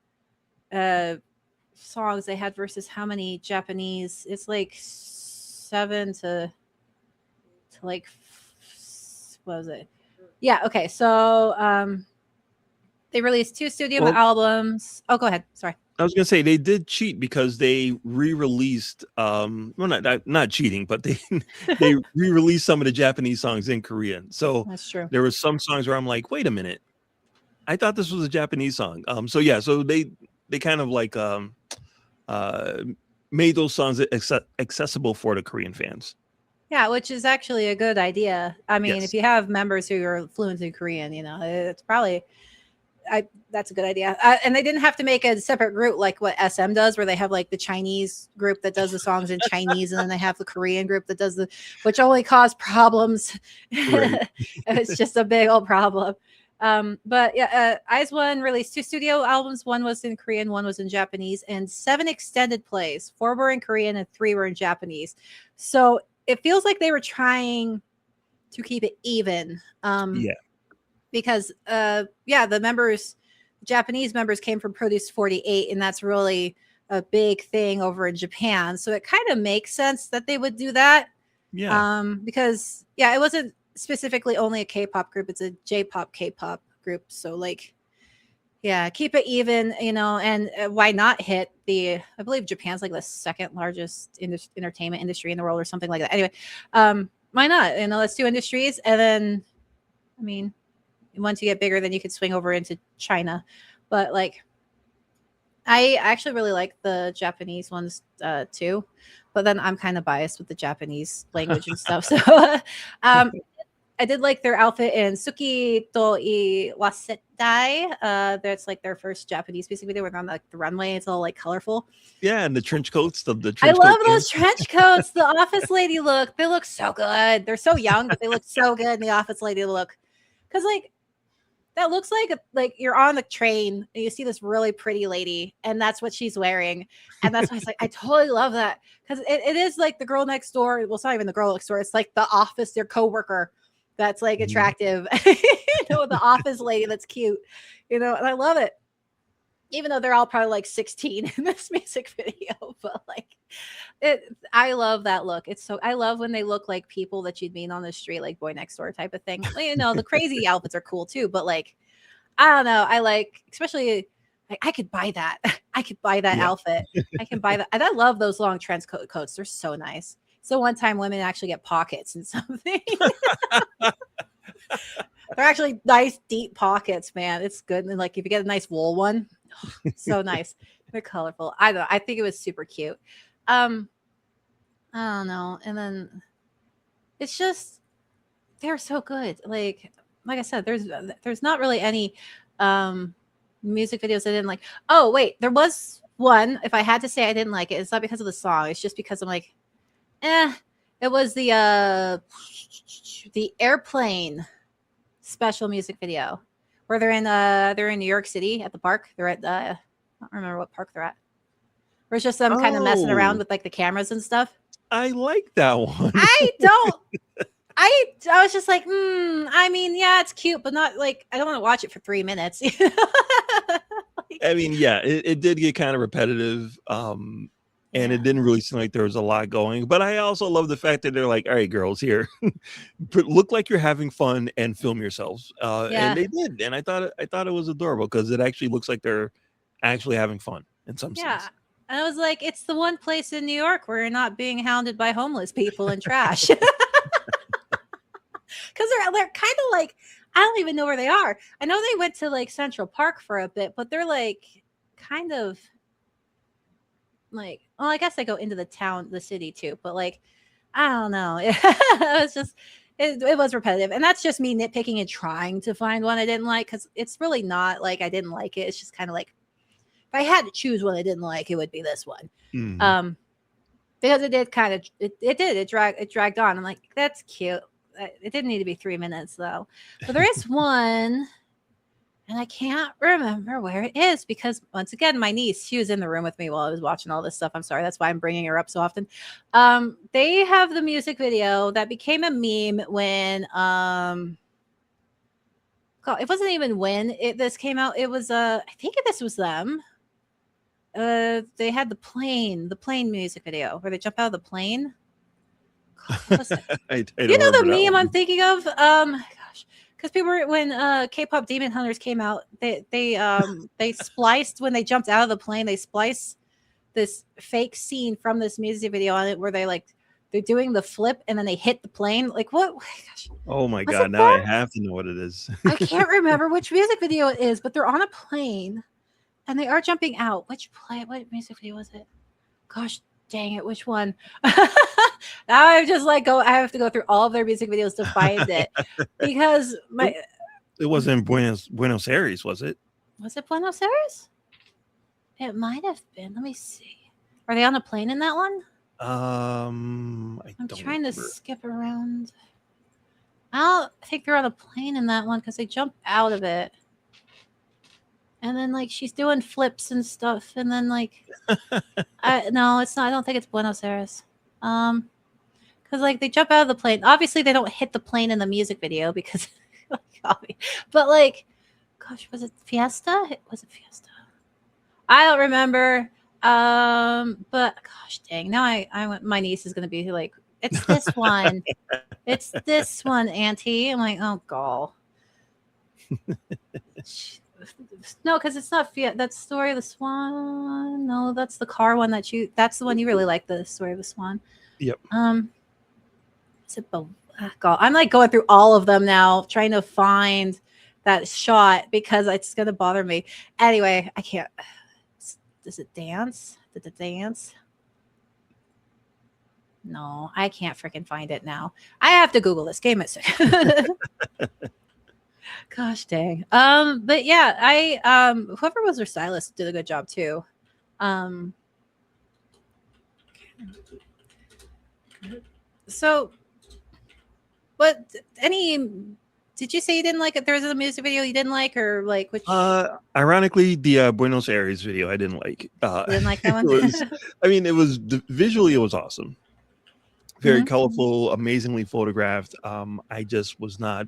songs they had versus how many Japanese. It's like 7 to like what was it? Yeah, okay. So they released 2 studio albums. Oh, go ahead. Sorry. I was gonna say they did cheat because they re-released well not cheating, but they re-released some of the Japanese songs in Korean. So That's true. there were some songs where I'm like, wait a minute, I thought this was a Japanese song. So yeah, so they kind of like made those songs accessible for the Korean fans. Yeah, which is actually a good idea. I mean, Yes. if you have members who are fluent in Korean, you know, it's probably that's a good idea. And they didn't have to make a separate group like what SM does, where they have like the Chinese group that does the songs in Chinese, and then they have the Korean group that does which only cause problems. Right. It's just a big old problem. But yeah, IZONE released 2 studio albums. One was in Korean, one was in Japanese, and 7 extended plays. 4 were in Korean and 3 were in Japanese. So it feels like they were trying to keep it even. Yeah. Because the Japanese members came from Produce 48, and that's really a big thing over in Japan. So it kind of makes sense that they would do that. Yeah. Because it wasn't specifically only a K-pop group, it's a J-pop K-pop group. So like keep it even, you know, and why not hit I believe Japan's like the 2nd largest entertainment industry in the world or something like that. Anyway, why not? You know, let's do industries, and then I mean, once you get bigger, then you could swing over into China. But like, I actually really like the Japanese ones too. But then I'm kind of biased with the Japanese language and stuff. So I did like their outfit in Suki to I Wasetai. That's like their first Japanese music video. We're on like the runway. It's all like colorful. Yeah, and the trench coats, I love those trench coats. The office lady look. They look so good. They're so young, but they look so good in the office lady look. Because like, that looks like you're on the train and you see this really pretty lady, and that's what she's wearing. And that's why it's like, I totally love that. Because it is like the girl next door. Well, it's not even the girl next door. It's like the office, their coworker that's like attractive. You know, the office lady that's cute. You know, and I love it. Even though they're all probably like 16 in this music video, but like I love that look. I love when they look like people that you'd meet on the street, like Boy Next Door type of thing. You know, the crazy outfits are cool too, but like, I don't know. I like, especially like, I could buy that. I could buy that outfit. I can buy that. And I love those long trench coats. They're so nice. So one time women actually get pockets and something. They're actually nice, deep pockets, man. It's good. And like if you get a nice wool one, so nice. They're colorful. I think it was super cute. I don't know. And then it's just they're so good. Like I said, there's not really any music videos I didn't like. Oh, wait, there was one. If I had to say I didn't like it, it's not because of the song. It's just because I'm like, it was the airplane special music video where they're in New York City at the park. They're at I don't remember what park they're at. Where it's just them kind of messing around with like the cameras and stuff. I like that one. I was just like, I mean, yeah, it's cute, but not like I don't want to watch it for 3 minutes. I mean, yeah, it did get kind of repetitive. And it didn't really seem like there was a lot going. But I also love the fact that they're like, all right, girls, here, look like you're having fun and film yourselves. And they did. And I thought it was adorable because it actually looks like they're actually having fun in some sense. And I was like, it's the one place in New York where you're not being hounded by homeless people and trash. Because they're kind of like, I don't even know where they are. I know they went to like Central Park for a bit, but they're like kind of like, well, I guess they go into the city too, but like, I don't know. It was just, it was repetitive. And that's just me nitpicking and trying to find one I didn't like. Cause it's really not like I didn't like it. It's just kind of like, if I had to choose one I didn't like, it would be this one. Mm-hmm. Because it did kind of, it dragged on. I'm like, that's cute. It didn't need to be 3 minutes though. But there is one, and I can't remember where it is because once again, my niece, she was in the room with me while I was watching all this stuff. I'm sorry. That's why I'm bringing her up so often. They have the music video that became a meme when God, it wasn't even when this came out. It was I think this was them. They had the plane music video where they jump out of the plane. God, what was it? I Do don't you know the remember that meme one. I'm thinking of? Gosh, because people were when K-pop Demon Hunters came out, they spliced when they jumped out of the plane. They spliced this fake scene from this music video on it where they're doing the flip and then they hit the plane. Like what? Gosh, Oh my was god, it now I them? have to know what it is. I can't remember which music video it is, but they're on a plane and they are jumping out. What music video was it? Gosh dang it, which one? Now I'm just like I have to go through all of their music videos to find it because It wasn't Buenos Aires, was it? was it Buenos Aires? It might have been. Let me see. Are they on a plane in that one? I'm trying to skip around. I think they're on a plane in that one because they jump out of it. And then like she's doing flips and stuff, and then like no, it's not. I don't think it's Buenos Aires. Because like they jump out of the plane. Obviously, they don't hit the plane in the music video because, but like, gosh, was it Fiesta? Was it Fiesta? I don't remember. But gosh, dang! Now my niece is gonna be like, it's this one. It's this one, Auntie. I'm like, oh, gall. No, because it's not Fiat. That's Story of the Swan. No, that's the car one that's the one you really like, the Story of the Swan. Yep. Is it God, I'm like going through all of them now, trying to find that shot because it's gonna bother me. Anyway, I can't. Does it dance? Did it dance? No, I can't freaking find it now. I have to Google this. Game it. Gosh dang. But yeah, whoever was their stylist did a good job too. So what did you say you didn't like it? There was a music video you didn't like, or like which ironically the Buenos Aires video I didn't like. You didn't like that one? It was visually it was awesome. Very colorful, amazingly photographed. I just was not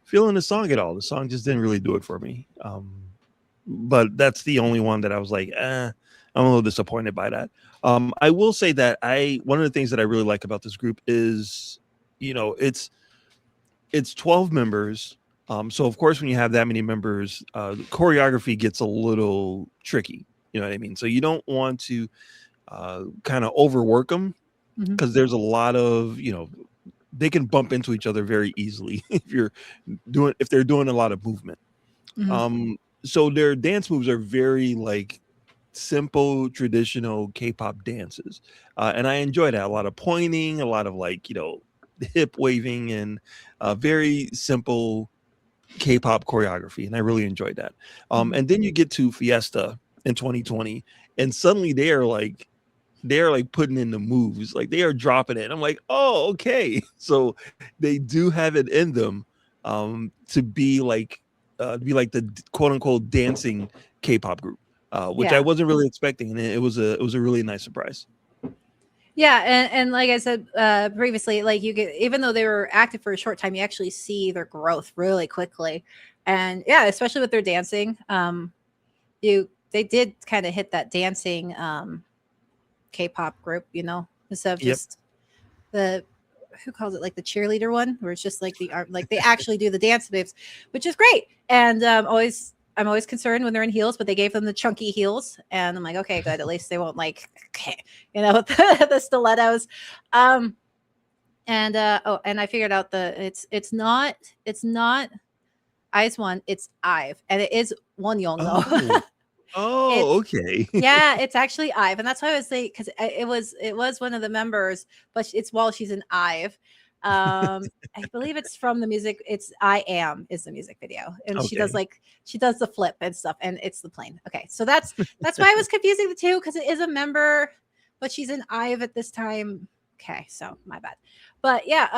feeling the song at all. The song just didn't really do it for me. But that's the only one that I was like, I'm a little disappointed by that. I will say that one of the things that I really like about this group is, it's 12 members. So of course, when you have that many members, the choreography gets a little tricky. You know what I mean? So you don't want to kind of overwork them because there's a lot of, they can bump into each other very easily if they're doing a lot of movement. So their dance moves are very like simple, traditional K-pop dances. And I enjoy that. A lot of pointing, a lot of like, hip waving, and very simple K-pop choreography. And I really enjoyed that. And then you get to Fiesta in 2020 and suddenly they're like putting in the moves, like they are dropping it. I'm like, oh, okay. So they do have it in them to be like the quote unquote dancing K-pop group, which I wasn't really expecting. And it was a really nice surprise. Yeah, and like I said previously, like you get, even though they were active for a short time, you actually see their growth really quickly. And yeah, especially with their dancing, they did kind of hit that dancing K-pop group, instead of just the, who calls it, like the cheerleader one, where it's just like the art, like they actually do the dance moves, which is great. And I'm always concerned when they're in heels, but they gave them the chunky heels, and I'm like, okay, good. At least they won't like, the stilettos. And I figured out it's not IZONE, it's IVE, and it is Wonyoung though. Oh, okay. Yeah, it's actually IVE, and that's why I was saying, because it was one of the members, but it's while she's in IVE. I believe it's from the music. It's I Am is the music video, and she does the flip and stuff, and it's the plane. Okay, so that's why I was confusing the two, because it is a member, but she's in IVE at this time. Okay, so my bad, but yeah,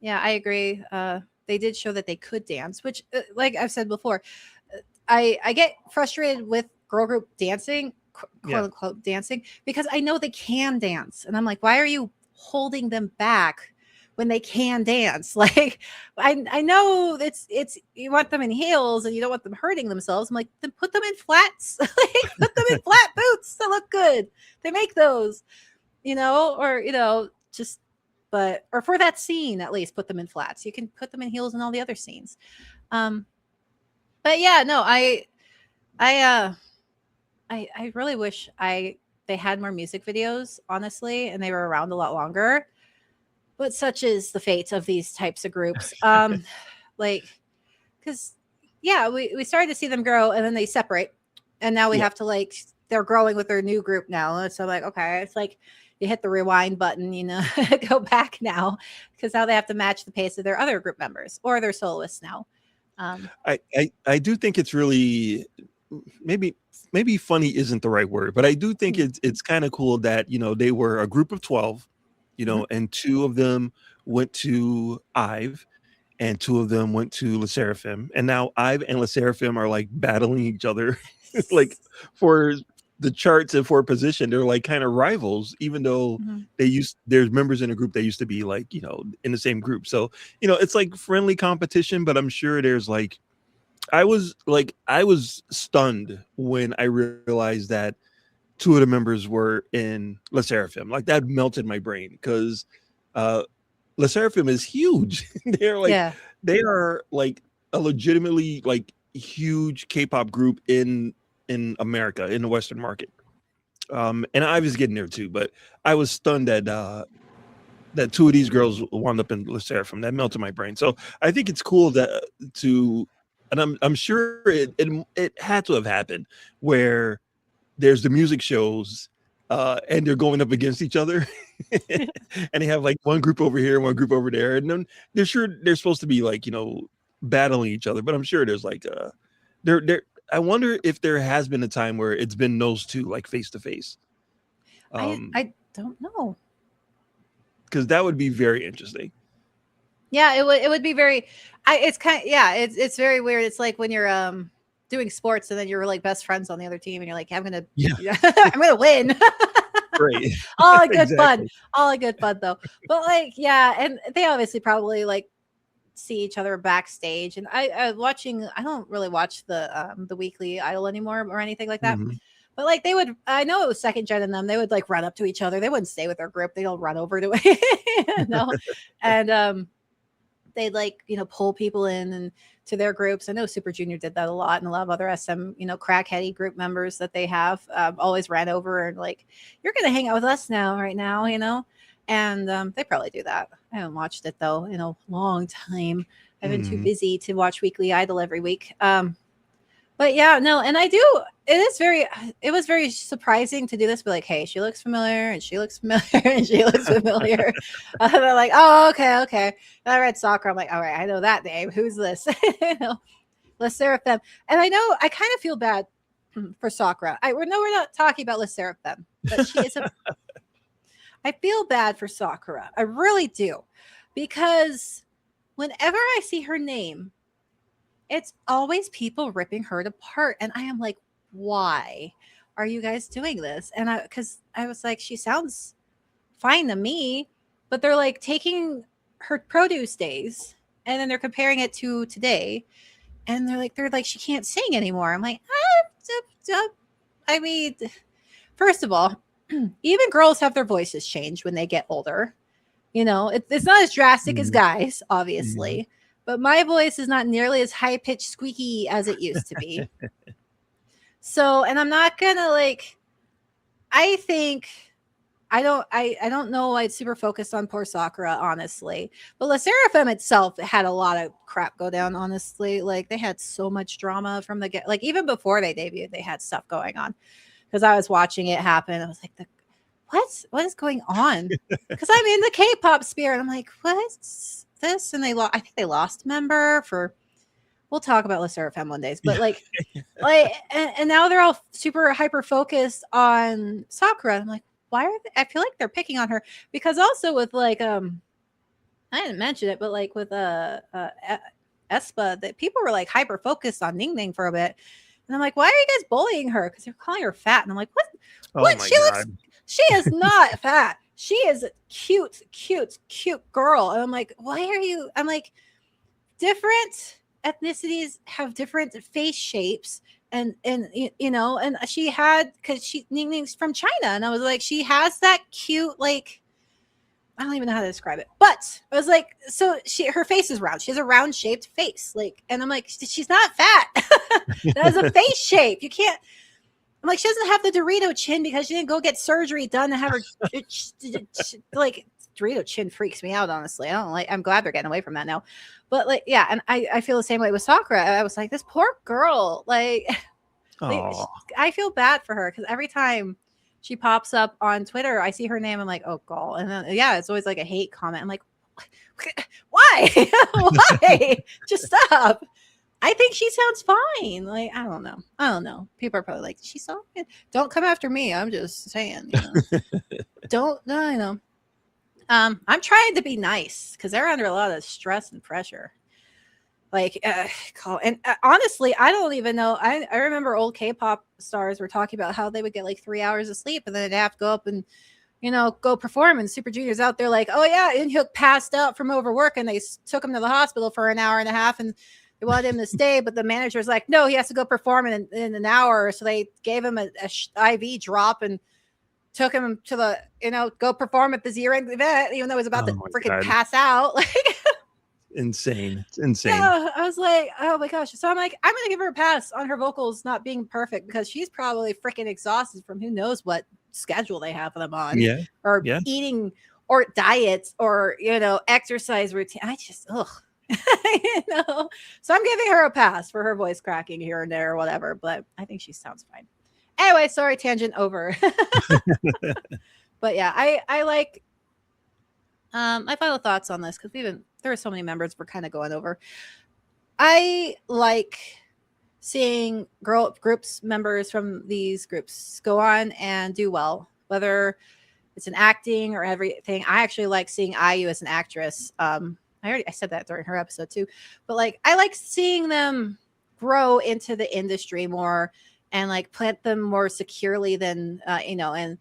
I agree. They did show that they could dance, which, like I've said before, I get frustrated with girl group dancing, quote unquote dancing, because I know they can dance, and I'm like, why are you holding them back when they can dance. Like I know it's you want them in heels and you don't want them hurting themselves. I'm like, then put them in flats. Like put them in flat boots that look good. They make those, or just or for that scene at least put them in flats. You can put them in heels in all the other scenes. But yeah, no, I really wish they had more music videos, honestly, and they were around a lot longer. But such is the fate of these types of groups. Like, because we started to see them grow and then they separate, and now we have to they're growing with their new group now. So like, okay, it's like you hit the rewind button, go back now, because now they have to match the pace of their other group members or their soloists now. I do think it's really maybe funny isn't the right word, but I do think it's kind of cool that they were a group of 12, and 2 of them went to IVE and 2 of them went to LE SSERAFIM, and now IVE and LE SSERAFIM are like battling each other like for the charts and for position. They're like kind of rivals, even though there's members in a group that used to be like in the same group. So it's like friendly competition, but I'm sure there's like I was stunned when I realized that 2 of the members were in LE SSERAFIM. Like that melted my brain because LE SSERAFIM is huge. They are like a legitimately like huge K-pop group in America, in the Western market. And I was getting there too, but I was stunned that 2 of these girls wound up in LE SSERAFIM. That melted my brain. So I think it's cool and I'm sure it had to have happened where there's the music shows and they're going up against each other and they have like one group over here, one group over there, and then they're supposed to be like battling each other, but I'm sure there's like I wonder if there has been a time where it's been those 2 like face to face. I don't know, because that would be very interesting. Yeah, it would be very. It's kind of it's very weird. It's like when you're doing sports and then you're like best friends on the other team and you're like, I'm gonna win. Right. All good fun. All good fun though. But like, and they obviously probably like see each other backstage. And I don't really watch the Weekly Idol anymore or anything like that. But like I know it was second gen in them. They would like run up to each other. They wouldn't stay with their group. They'd all run over to it. And they'd like, pull people in and to their groups. I know Super Junior did that a lot, and a lot of other SM, crackheady group members that they have always ran over and like, you're going to hang out with us right now, and they probably do that. I haven't watched it though in a long time. I've been too busy to watch Weekly Idol every week. But yeah, no, and it was very surprising to do this, but like, hey, she looks familiar and she looks familiar and she looks familiar. They're like, oh, okay. And I read Sakura. I'm like, all right, I know that name. Who's this? LE SSERAFIM. And I know I kind of feel bad for Sakura. We're not talking about LE SSERAFIM, but she is I feel bad for Sakura. I really do. Because whenever I see her name, it's always people ripping her apart. And I am like, why are you guys doing this? And because I was like, she sounds fine to me, but they're like taking her produce days and then they're comparing it to today. And they're like, she can't sing anymore. I'm like, I mean, first of all, even girls have their voices change when they get older. It's not as drastic as guys, obviously. But my voice is not nearly as high pitched squeaky as it used to be. So, and I'm not gonna I don't know. I'd super focused on poor Sakura, honestly. But LE SSERAFIM itself had a lot of crap go down, honestly. Like they had so much drama from the get. Like even before they debuted, they had stuff going on. Because I was watching it happen. I was like, what is going on? Because I'm in the K-pop sphere, and I'm like, what's this? And I think they lost a member for. We'll talk about LE SSERAFIM one day, but and now they're all super hyper focused on Sakura. I'm like, why are they? I feel like they're picking on her because also with I didn't mention it, but like with Espa, that people were like hyper focused on Ning Ning for a bit, and I'm like, why are you guys bullying her? Because they're calling her fat, and I'm like, what? Oh What? my She God. she is not fat. she is a cute, cute, cute girl. And I'm like, why are you? I'm like, different ethnicities have different face shapes. And you know, and she had, because she Ning Ning's from China, and I was like, she has that cute, like, I don't even know how to describe it, but I was like, so her face is round. She has a round shaped face, like, and I'm like, she's not fat. That is a face shape. You can't. I'm like, she doesn't have the Dorito chin because she didn't go get surgery done to have her like, Dorito chin freaks me out, honestly. I don't like. I'm glad they're getting away from that now, but like, yeah, and I feel the same way with Sakura. I was like, this poor girl, like I feel bad for her because every time she pops up on Twitter, I see her name. I'm like, oh, God. And then, yeah, it's always like a hate comment. I'm like, why? Why? Just stop. I think she sounds fine. Like, I don't know. People are probably like, she's so good. Don't come after me. I'm just saying, you know. Don't, no, you know. I'm trying to be nice because they're under a lot of stress and pressure. Like, honestly, I don't even know. I remember old K-pop stars were talking about how they would get like 3 hours of sleep and then they'd have to go up and, you know, go perform. And Super Junior's out there like, oh yeah, Inhyuk passed out from overwork, and they took him to the hospital for an hour and a half, and they wanted him to stay, but the manager's like, no, he has to go perform in an hour. So they gave him a IV drop and took him to the, you know, go perform at the year-end event, even though he was about to freaking pass out. Like, insane. It's insane. Yeah, I was like, oh my gosh. So I'm like, I'm gonna give her a pass on her vocals not being perfect because she's probably freaking exhausted from who knows what schedule they have them on. Yeah. Or eating or diets or, you know, exercise routine. I just you know. So I'm giving her a pass for her voice cracking here and there or whatever, but I think she sounds fine. Anyway, sorry, tangent over. But yeah, I like my final thoughts on this, because there are so many members we're kind of going over. I like seeing groups members from these groups go on and do well, whether it's in acting or everything. I actually like seeing IU as an actress. I said that during her episode too, but like, I like seeing them grow into the industry more and like plant them more securely than you know, and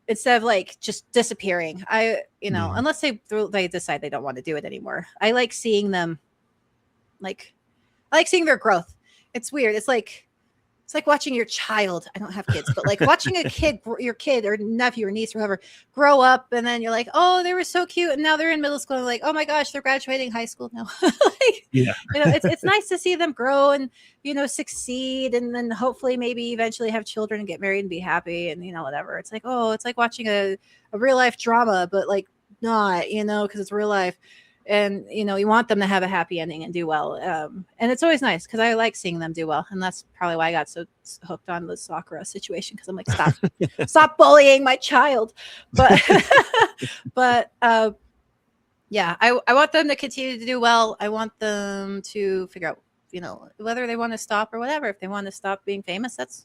instead of like just disappearing. Unless they decide they don't want to do it anymore. I like seeing them, like, I like seeing their growth. It's weird. It's like watching your child. I don't have kids, but like watching your kid or nephew or niece or whoever grow up, and then you're like, oh, they were so cute, and now they're in middle school, and like, oh my gosh, they're graduating high school now. Like, yeah, you know, it's nice to see them grow and, you know, succeed, and then hopefully maybe eventually have children and get married and be happy, and, you know, whatever. It's like, oh, it's like watching a real life drama, but like not, you know, because it's real life. And, you know, you want them to have a happy ending and do well. And it's always nice because I like seeing them do well. And that's probably why I got so hooked on the Sakura situation, because I'm like, stop bullying my child. But, yeah, I want them to continue to do well. I want them to figure out, you know, whether they want to stop or whatever. If they want to stop being famous, that's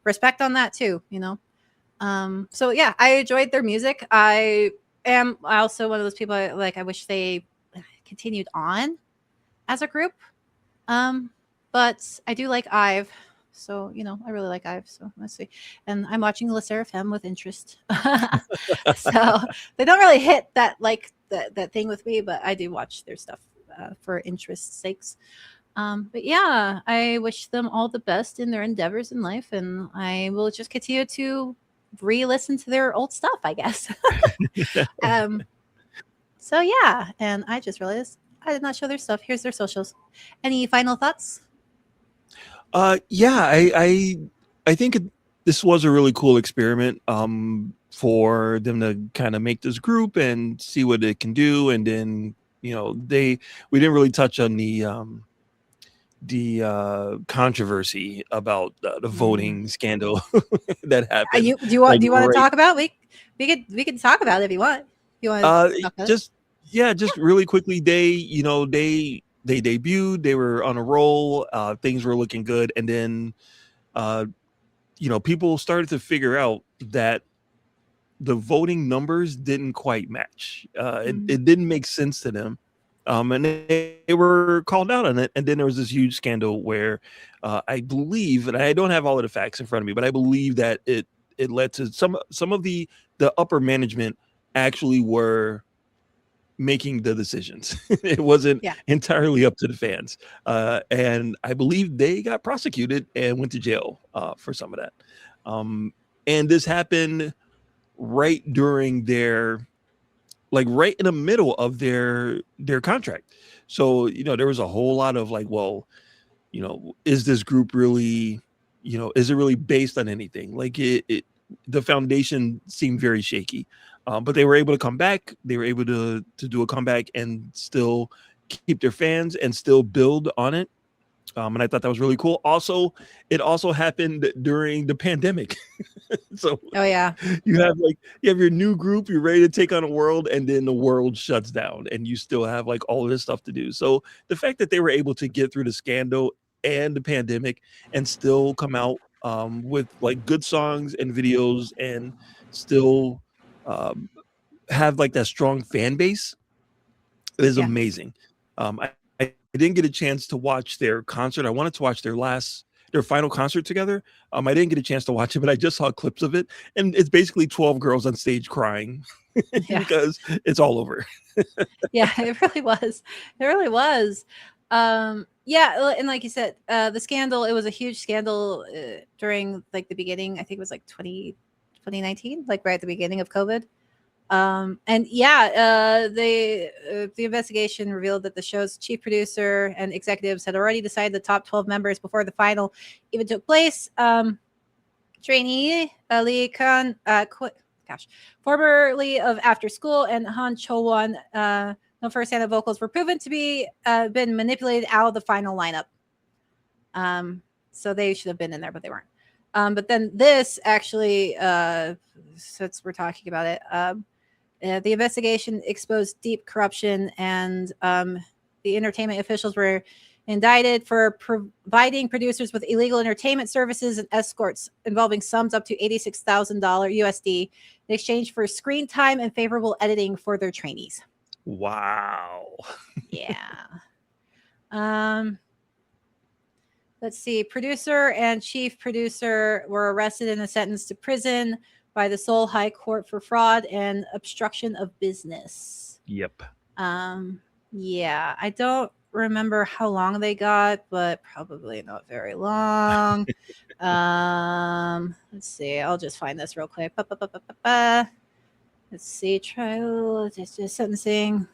respect on that too, you know? So yeah, I enjoyed their music. I am also one of those people I wish they continued on as a group. But I do like IVE. So, you know, I really like IVE. So let's see. And I'm watching LE SSERAFIM with interest. So they don't really hit that, like that thing with me, but I do watch their stuff for interest's sakes. But yeah, I wish them all the best in their endeavors in life. And I will just continue to re-listen to their old stuff, I guess. So yeah, and I just realized I did not show their stuff. Here's their socials. Any final thoughts? Yeah, I think this was a really cool experiment for them to kind of make this group and see what it can do. And then, you know, we didn't really touch on the controversy about the voting scandal that happened. Do you want to talk about? We can talk about it if you want. You want to talk about just really quickly. They debuted. They were on a roll. Things were looking good, and then you know, people started to figure out that the voting numbers didn't quite match. It didn't make sense to them. And they were called out on it. And then there was this huge scandal where I believe, and I don't have all of the facts in front of me, but I believe that it led to some of the upper management actually were making the decisions. It wasn't entirely up to the fans. And I believe they got prosecuted and went to jail for some of that. And this happened right during right in the middle of their contract. So, there was a whole lot of like, well, is this group really, is it really based on anything? Like the foundation seemed very shaky. But they were able to come back. They were able to do a comeback and still keep their fans and still build on it. And I thought that was really cool. Also, it also happened during the pandemic. So you have your new group, you're ready to take on a world, and then the world shuts down and you still have like all of this stuff to do. So the fact that they were able to get through the scandal and the pandemic and still come out with like good songs and videos and still have like that strong fan base is amazing. I didn't get a chance to watch their concert. I wanted to watch their final concert together. I didn't get a chance to watch it, but I just saw clips of it, and it's basically 12 girls on stage crying because it's all over. Yeah, it really was. It really was. Yeah, and like you said, the scandal, it was a huge scandal during like the beginning. I think it was like 2019, like right at the beginning of COVID. And the investigation revealed that the show's chief producer and executives had already decided the top 12 members before the final even took place. Trainee Lee Kun, formerly of After School, and Han Chaewon, no first-hand vocals, were proven to be been manipulated out of the final lineup. So they should have been in there, but they weren't. But then this actually, since we're talking about it, the investigation exposed deep corruption, and the entertainment officials were indicted for providing producers with illegal entertainment services and escorts involving sums up to $86,000 USD in exchange for screen time and favorable editing for their trainees. Wow. Yeah. Let's see. Producer and chief producer were arrested and sentenced to prison by the Seoul High Court for fraud and obstruction of business. Yep. Yeah, I don't remember how long they got, but probably not very long. Let's see. I'll just find this real quick. Let's see. Trial, just sentencing.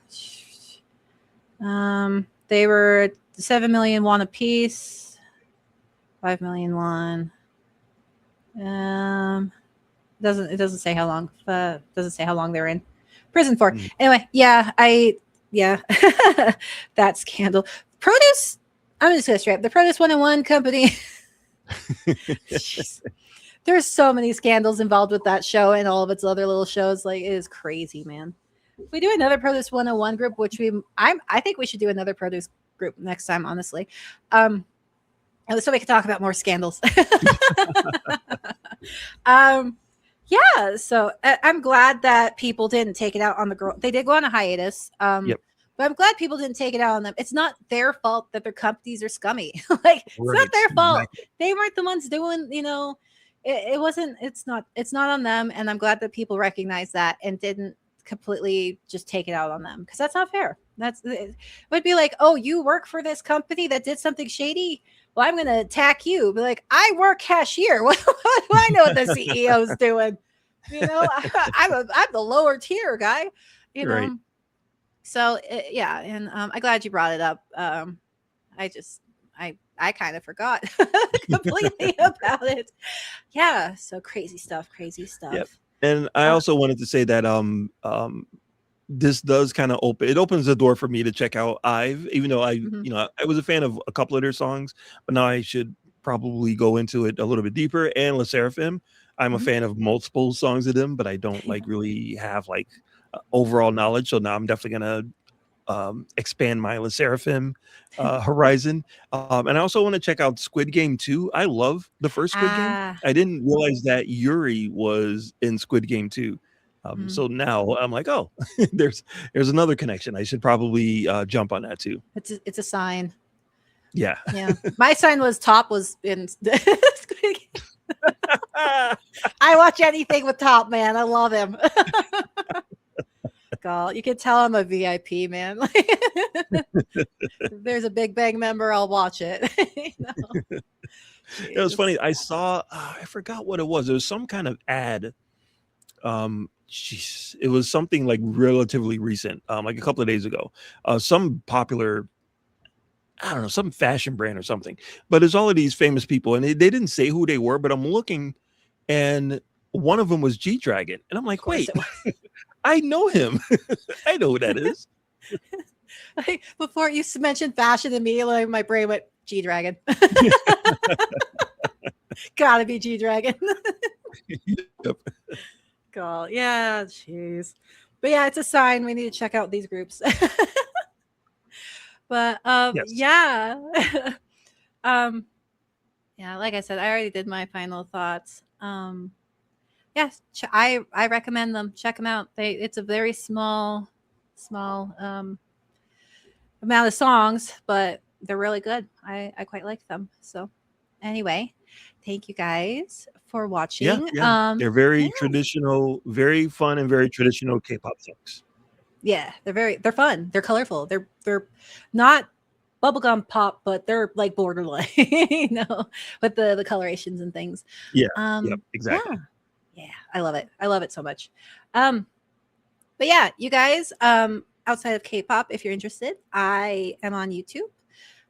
They were 7 million won apiece. 5 million won. It doesn't say how long. Doesn't say how long they're in prison for. Anyway, that scandal. Produce. I'm just gonna straight up the Produce 101 company. There's so many scandals involved with that show and all of its other little shows. Like, it is crazy, man. If we do another Produce 101 group, which I think we should do another Produce group next time, honestly. So we can talk about more scandals. Yeah, so I'm glad that people didn't take it out on the girl. They did go on a hiatus. But I'm glad people didn't take it out on them. It's not their fault that their companies are scummy. Like, it's not their fault. They weren't the ones doing, it wasn't, it's not on them. And I'm glad that people recognize that and didn't completely just take it out on them, because that's not fair. It would be like, oh, you work for this company that did something shady. Well, I'm going to attack you. Be like, I work cashier. What do I know what the CEO's doing? I'm the lower tier guy. Right. So and I'm glad you brought it up. I kind of forgot completely about it. Yeah. So crazy stuff. Yep. And I also wanted to say that this does kind of opens the door for me to check out IVE, even though I was a fan of a couple of their songs, but now I should probably go into it a little bit deeper. And LE SSERAFIM, I'm a fan of multiple songs of them, but I don't really have overall knowledge. So now I'm definitely gonna expand my LE SSERAFIM horizon. And I also want to check out Squid Game 2. I love the first Squid Game. I didn't realize that Yuri was in Squid Game 2. So now I'm like, oh, there's another connection. I should probably jump on that too. It's a sign. Yeah. Yeah. My sign was Top was in Squid Game. I watch anything with Top, man. I love him. God, you can tell I'm a VIP, man. If there's a Big Bang member, I'll watch it. You know? It was Jeez. funny. I saw, I forgot what it was. It was some kind of ad. Jeez, it was something like relatively recent, like a couple of days ago. Some popular, I don't know, some fashion brand or something. But it's all of these famous people, and they didn't say who they were. But I'm looking, and one of them was G Dragon, and I'm like, wait, I know him. I know who that is. Before you mentioned fashion, immediately my brain went G Dragon. Gotta be G Dragon. Yep. God, yeah, jeez. But yeah, it's a sign we need to check out these groups. But Yes. yeah. Yeah, like I said, I already did my final thoughts. Yes, I recommend them. Check them out. It's a very small amount of songs, but they're really good. I quite like them. So anyway, thank you guys for watching. Yeah. They're very yeah. traditional, very fun, and very traditional K-pop songs. Yeah, they're fun. They're colorful. They're not bubblegum pop, but they're like borderline, you know, with the colorations and things. Yeah. Yep. Exactly. Yeah, I love it. I love it so much. But yeah, you guys, outside of K-pop, if you're interested, I am on YouTube.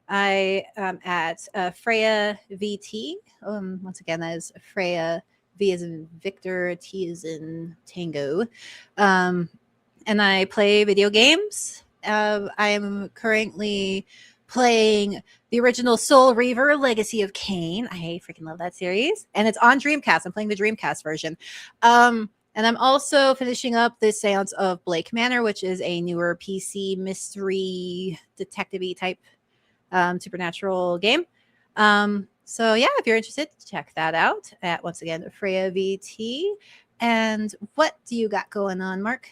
I am at Freyja VT. Once again, that is Freyja, V as in Victor, T as in Tango. And I play video games. I am currently playing the original Soul Reaver Legacy of Kain. I freaking love that series. And it's on Dreamcast. I'm playing the Dreamcast version. And I'm also finishing up the Seance of Blake Manor, which is a newer PC mystery detective-y type supernatural game. So yeah, if you're interested, check that out at, once again, Freyja VT. And what do you got going on, Mark?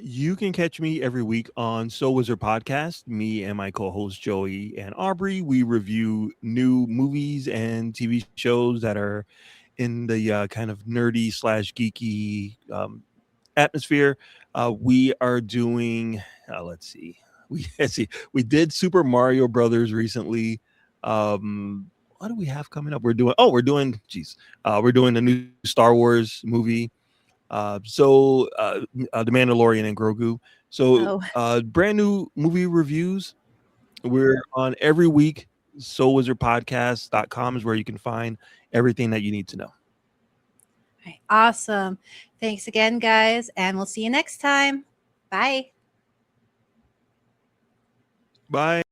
You can catch me every week on So Was Her Podcast. Me and my co-host Joey and Aubrey, we review new movies and TV shows that are in the kind of nerdy / geeky atmosphere. We are doing, let's see, we did Super Mario Brothers recently. What do we have coming up? We're doing the new Star Wars movie. The Mandalorian and Grogu. So brand new movie reviews. We're on every week. SoWizardPodcast.com is where you can find everything that you need to know. All right, awesome. Thanks again, guys, and we'll see you next time. Bye. Bye.